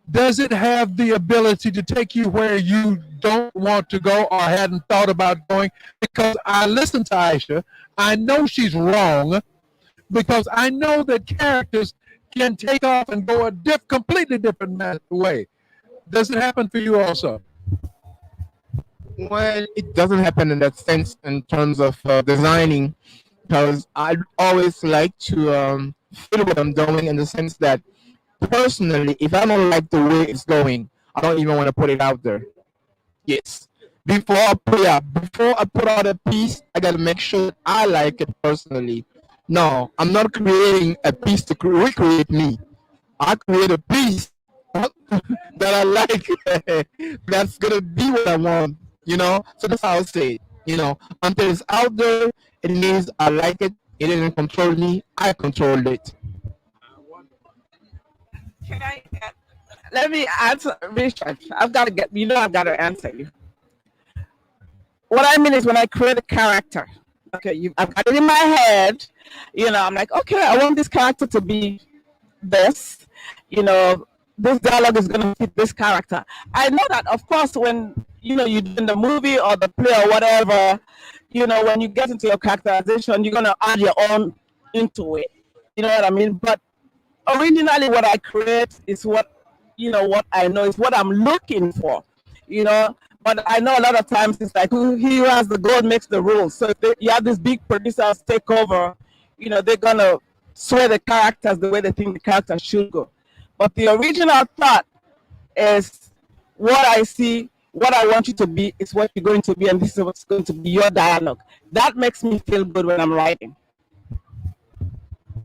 [SPEAKER 1] Does it have the ability to take you where you don't want to go or hadn't thought about going? Because I listen to Aisha, I know she's wrong, because I know that characters can take off and go a completely different way. Does it happen for you also?
[SPEAKER 9] Well, it doesn't happen in that sense in terms of designing, because I always like to feel what I'm doing in the sense that personally, if I don't like the way it's going, I don't even want to put it out there. Yes. Before I put out a piece, I gotta make sure that I like it personally. No, I'm not creating a piece to recreate me. I create a piece that I like. That's gonna be what I want. So that's how I say it. Until it's out there, it means I like it. It didn't control me. I controlled it.
[SPEAKER 11] Can I let me answer, Richard? I've got to answer you. What I mean is when I create a character, okay, I've got it in my head, I'm like, okay, I want this character to be this, this dialogue is going to fit this character. I know that, of course, when, you're doing the movie or the play or whatever, when you get into your characterization, you're going to add your own into it. You know what I mean? But originally what I create is what I know is what I'm looking for, But I know a lot of times it's like he who has the gold makes the rules. So if you have these big producers take over, they're gonna sway the characters the way they think the characters should go. But the original thought is what I see, what I want you to be is what you're going to be, and this is what's going to be your dialogue. That makes me feel good when I'm writing.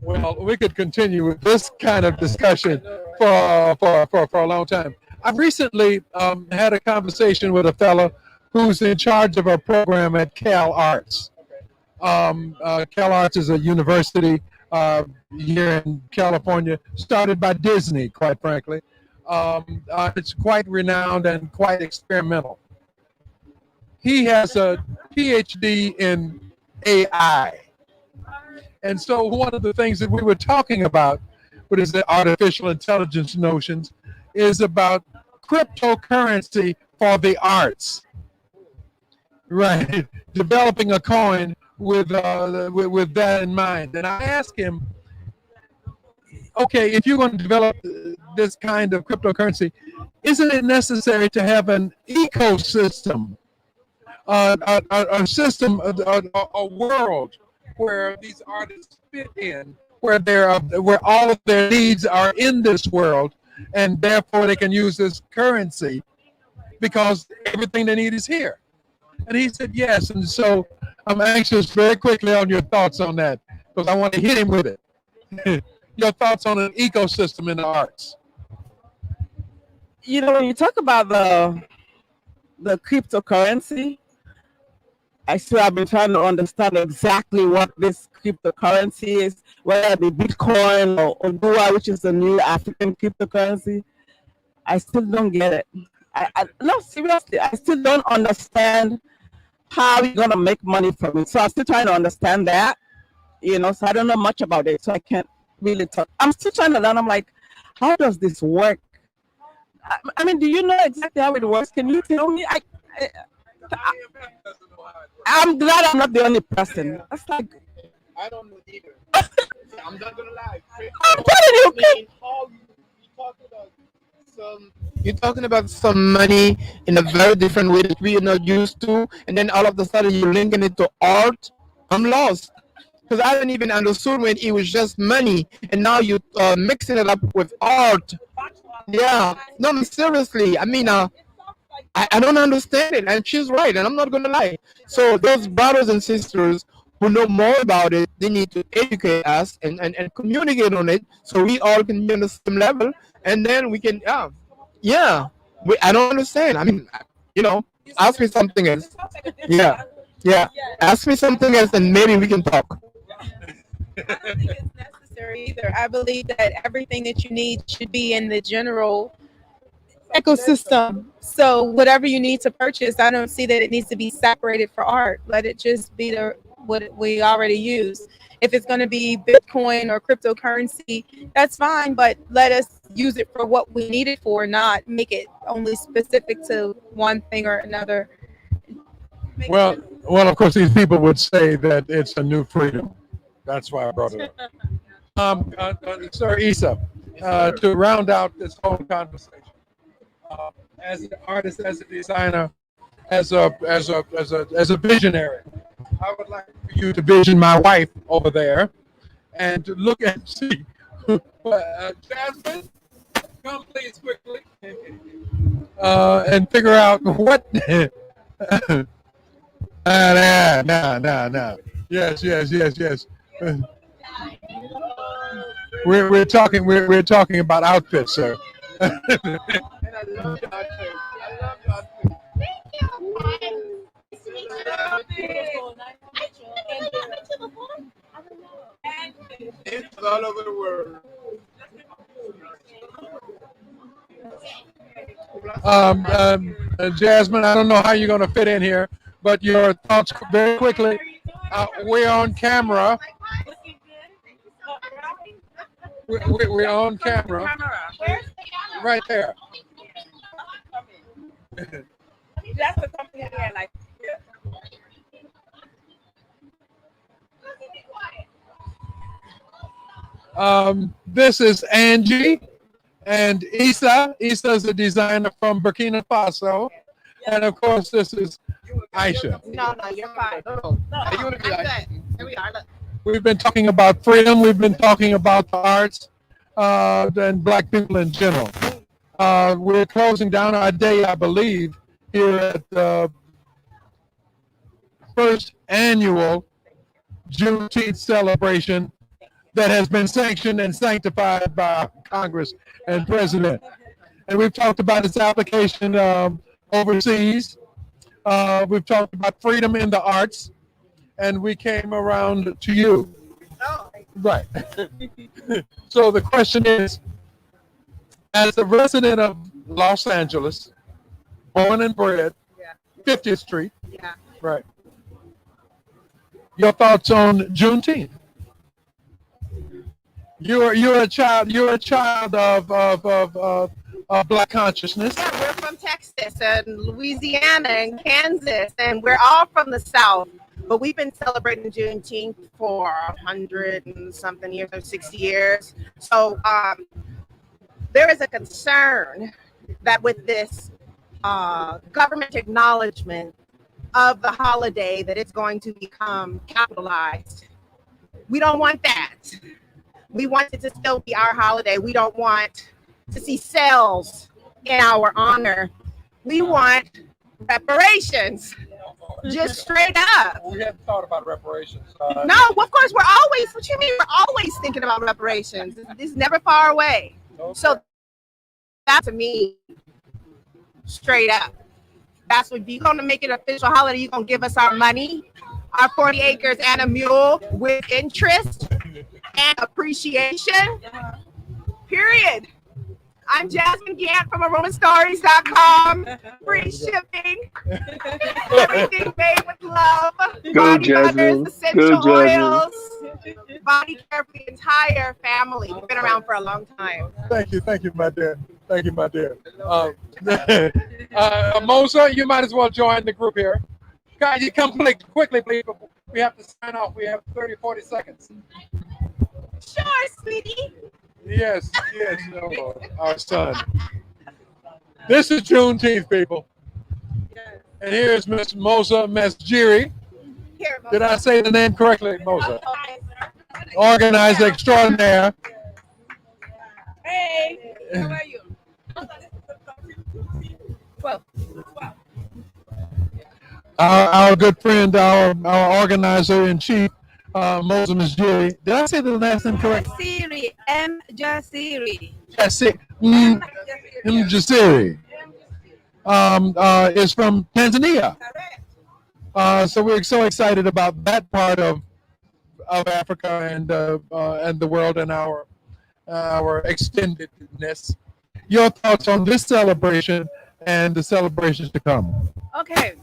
[SPEAKER 1] Well, we could continue with this kind of discussion for a long time. I've recently had a conversation with a fellow who's in charge of a program at Cal Arts. Cal Arts is a university here in California, started by Disney, quite frankly. It's quite renowned and quite experimental. He has a PhD in AI. And so one of the things that we were talking about, what is the artificial intelligence notions, is about cryptocurrency for the arts. Right, developing a coin with that in mind. And I asked him, okay, if you're going to develop this kind of cryptocurrency, isn't it necessary to have an ecosystem, a system, a world where these artists fit in, where all of their needs are in this world, and therefore they can use this currency because everything they need is here? And he said yes. And so I'm anxious very quickly on your thoughts on that, because I want to hit him with it. Your thoughts on an ecosystem in the arts?
[SPEAKER 11] When you talk about the cryptocurrency, I still have been trying to understand exactly what this cryptocurrency is, whether it be Bitcoin or Odua, which is the new African cryptocurrency. I still don't get it. No, seriously, I still don't understand how you're going to make money from it. So I'm still trying to understand that, so I don't know much about it. So I can't really talk. I'm still trying to learn. I'm like, how does this work? I mean, do you know exactly how it works? Can you tell me? I'm glad I'm not the only person. That's like,
[SPEAKER 9] I don't know either. I'm not gonna lie.
[SPEAKER 11] I'm telling you.
[SPEAKER 9] You're talking about some money in a very different way that we are not used to, and then all of a sudden you're linking it to art. I'm lost, because I didn't even understand when it was just money, and now you're mixing it up with art. Yeah, no, seriously. I mean, I don't understand it, and she's right, and I'm not gonna lie. So those brothers and sisters who know more about it, they need to educate us and communicate on it, so we all can be on the same level, and then we can, I don't understand. I mean, ask me something else. Yeah, ask me something else, and maybe we can talk.
[SPEAKER 12] I don't think it's necessary either. I believe that everything that you need should be in the general ecosystem. So whatever you need to purchase, I don't see that it needs to be separated for art. Let it just be what we already use. If it's going to be Bitcoin or cryptocurrency, that's fine, but let us use it for what we need it for, not make it only specific to one thing or another.
[SPEAKER 1] Well, of course, these people would say that it's a new freedom. That's why I brought it up. Sir Issa, to round out this whole conversation, as an artist, as a designer, as a visionary, I would like for you to vision my wife over there and to look and see. Jasmine, come please quickly, and figure out what. No. Yes. We're talking about outfits, sir.
[SPEAKER 4] And I love your outfit. I love your outfit. It's all over the world.
[SPEAKER 1] Jasmine, I don't know how you're going to fit in here, but your thoughts very quickly. We're on camera. We're on camera. Right there.
[SPEAKER 11] That's the company here, like.
[SPEAKER 1] This is Angie and Issa. Issa is a designer from Burkina Faso. And of course, this is Aisha.
[SPEAKER 5] No, you're fine. I'm good. Here we are. Look.
[SPEAKER 1] We've been talking about freedom. We've been talking about the arts and Black people in general. We're closing down our day, I believe, here at the first annual Juneteenth celebration that has been sanctioned and sanctified by Congress and President. And we've talked about its application overseas. We've talked about freedom in the arts, and we came around to you. Right. So the question is, as a resident of Los Angeles, born and bred, 50th Street, right? Your thoughts on Juneteenth? You're a child of Black consciousness.
[SPEAKER 5] Yeah, we're from Texas and Louisiana and Kansas, and we're all from the South. But we've been celebrating Juneteenth for 100 and something years, or 60 years. So there is a concern that with this government acknowledgement of the holiday, that it's going to become capitalized. We don't want that. We want it to still be our holiday. We don't want to see sales in our honor. We want reparations. Just straight up.
[SPEAKER 1] We haven't thought about reparations.
[SPEAKER 5] No, of course, what you mean? We're always thinking about reparations. It's never far away.
[SPEAKER 1] Okay.
[SPEAKER 5] So that to me, straight up. That's what you're going to make it an official holiday. You're going to give us our money, our 40 acres and a mule with interest and appreciation. Period. I'm Jasmine Gant from AromaStories.com. Free shipping. Everything made with love.
[SPEAKER 3] Go,
[SPEAKER 5] Body
[SPEAKER 3] Jasmine.
[SPEAKER 5] butters, essential
[SPEAKER 3] Go, Jasmine.
[SPEAKER 5] oils. Body care for the entire family. We've been around for a long time.
[SPEAKER 1] Thank you, my dear. Mosa, you might as well join the group here. Guys, you come quickly, please. We have to sign off. We have 30, 40 seconds.
[SPEAKER 5] Sure, sweetie.
[SPEAKER 1] Yes, our son. This is Juneteenth, people. And here's Miss Mosa Mesjiri. Did I say the name correctly, Mosa? Organizer extraordinaire.
[SPEAKER 11] Hey, how are you? Well.
[SPEAKER 1] Our good friend, our organizer in chief, Mosa Mesjiri. Did I say the last name correct?
[SPEAKER 11] M. Jasiri.
[SPEAKER 1] Jasiri. Is from Tanzania. So we're so excited about that part of Africa and the world and our extendedness. Your thoughts on this celebration and the celebrations to come?
[SPEAKER 11] Okay.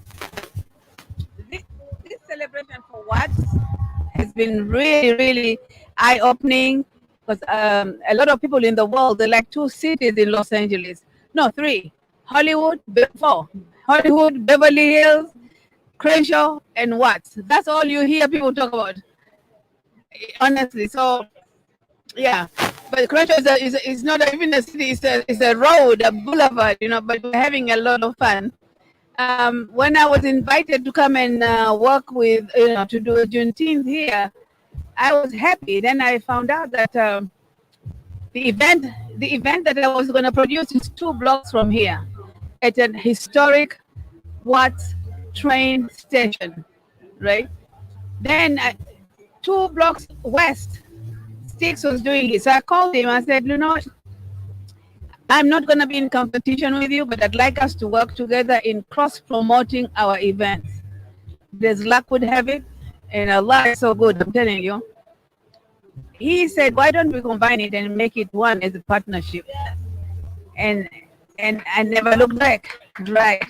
[SPEAKER 11] This celebration for what has been really, really eye-opening, because a lot of people in the world, they like 2 cities in Los Angeles. No, 3. Hollywood, 4. Hollywood, Beverly Hills, Crenshaw, and Watts. That's all you hear people talk about.
[SPEAKER 13] honestly. So yeah, but Croatia is not even a city. It's a road, a boulevard, you know. But we're having a lot of fun. When I was invited to come and work with, to do a Juneteenth here, I was happy. Then I found out that the event, the event that I was going to produce is 2 blocks from here, at an historic Watts train station, right? Then 2 blocks west, Sticks was doing it. So I called him. I said, I'm not going to be in competition with you, but I'd like us to work together in cross promoting our events. There's luck would have it, and Allah is so good. I'm telling you. He said, why don't we combine it and make it one as a partnership? And I never looked back. Right.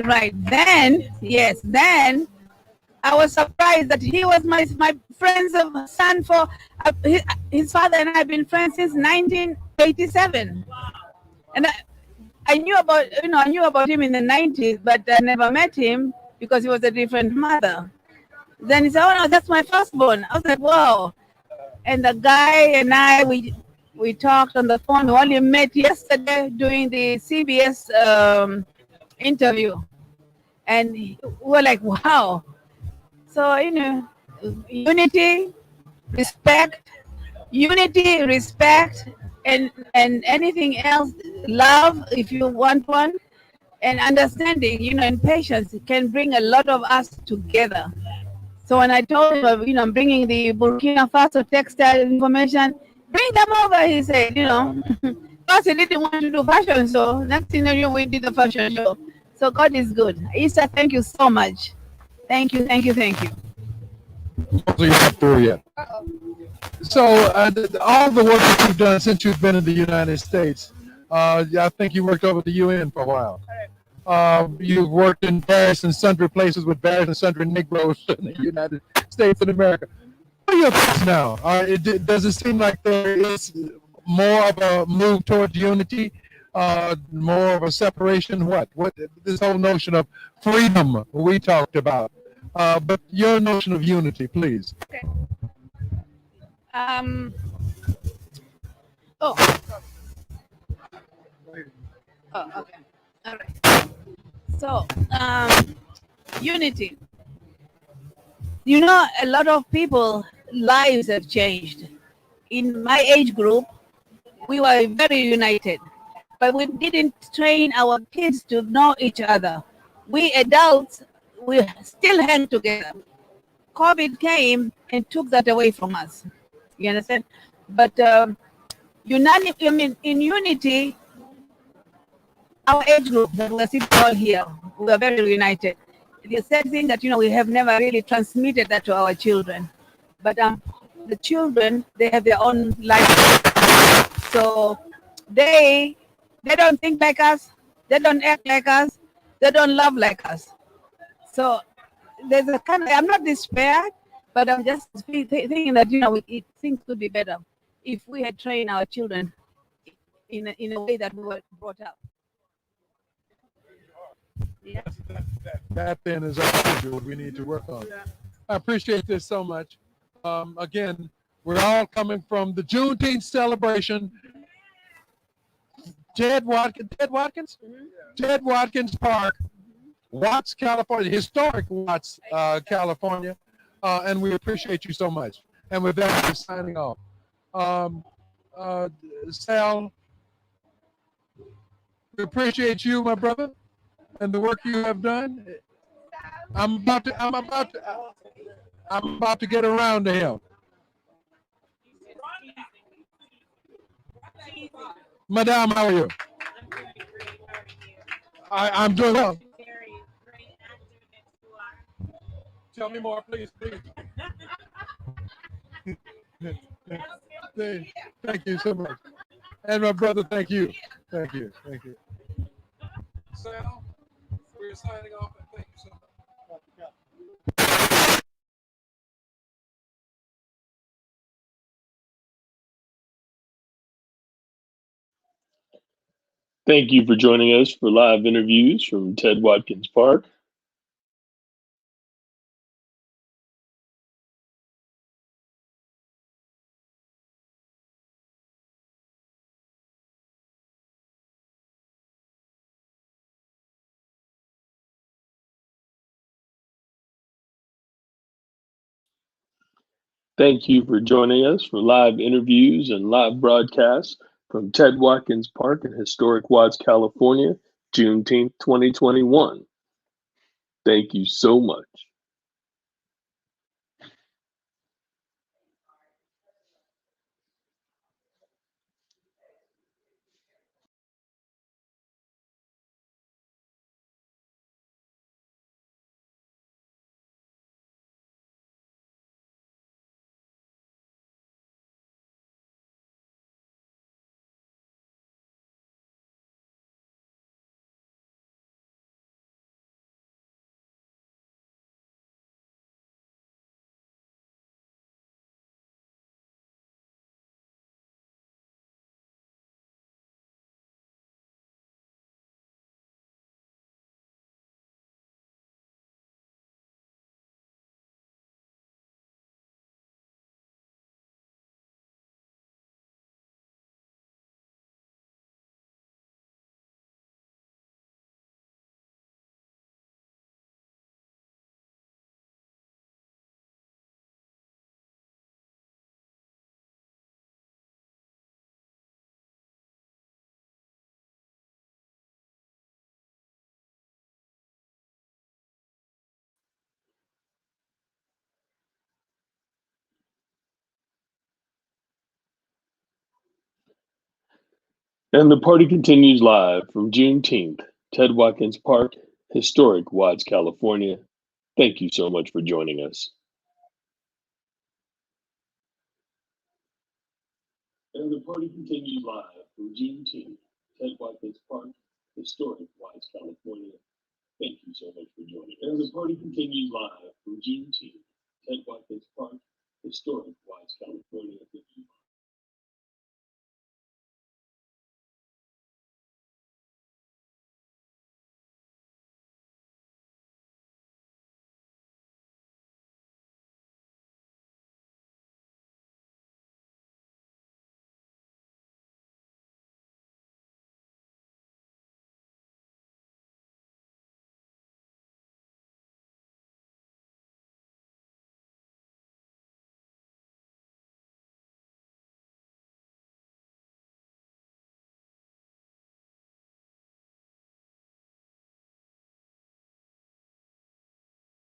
[SPEAKER 13] Right. Then, yes, then I was surprised that he was my friend's son for his father and I have been friends since 1987. And I knew about him in the 90s, but I never met him because he was a different mother. Then he said, "Oh no, that's my firstborn." I was like, "Wow!" And the guy and I, we talked on the phone. We only met yesterday doing the CBS interview, and we were like, "Wow!" So unity, respect, and anything else, love if you want one, and understanding, and patience can bring a lot of us together. So when I told him, I'm bringing the Burkina Faso textile information, bring them over, he said, because he didn't want to do fashion show. Next thing you know, we did the fashion show. So God is good. Issa, thank you so much. Thank you, thank you, thank you.
[SPEAKER 1] So you're not through yet. So all the work that you've done since you've been in the United States, I think you worked over at the UN for a while. You've worked in various and sundry places with various and sundry Negroes in the United States of America. What are your thoughts now? Does it seem like there is more of a move towards unity, more of a separation? What this whole notion of freedom we talked about, but your notion of unity, please.
[SPEAKER 13] Okay. Oh, okay. All right. So, unity. A lot of people lives have changed. In my age group, we were very united, but we didn't train our kids to know each other. We adults, we still hang together. COVID came and took that away from us. You understand? But in unity, our age group that we're sitting all here, we are very united. The sad thing that we have never really transmitted that to our children, but the children, they have their own life, so they don't think like us, they don't act like us, they don't love like us. So there's a kind of, I'm not despaired, but I'm just thinking that things could be better if we had trained our children in a way that we were brought up. Yeah.
[SPEAKER 1] That then is what we need to work on. I appreciate this so much. Again, we're all coming from the Juneteenth celebration. Ted Watkins? Mm-hmm. Ted Watkins Park, Watts, California, historic Watts, California. And we appreciate you so much. And with that, we're signing off. Sal, we appreciate you, my brother, and the work you have done. I'm about to get around to him. Madame, how are you? I'm doing well. Tell me more, please. Thank you so much. And my brother, thank you. Thank you. Sal, we're signing off, and thank you so much.
[SPEAKER 3] Thank you for joining us for live interviews from Ted Watkins Park. Thank you for joining us for live interviews and live broadcasts from Ted Watkins Park in historic Watts, California, Juneteenth 2021. Thank you so much. And the party continues live from Juneteenth, Ted Watkins Park, historic Watts, California. Thank you so much for joining us. And the party continues live from Juneteenth, Ted Watkins Park, historic Watts, California. Thank you so much for joining us. And the party continues live from Juneteenth, Ted Watkins Park, historic Watts, California. Thank you.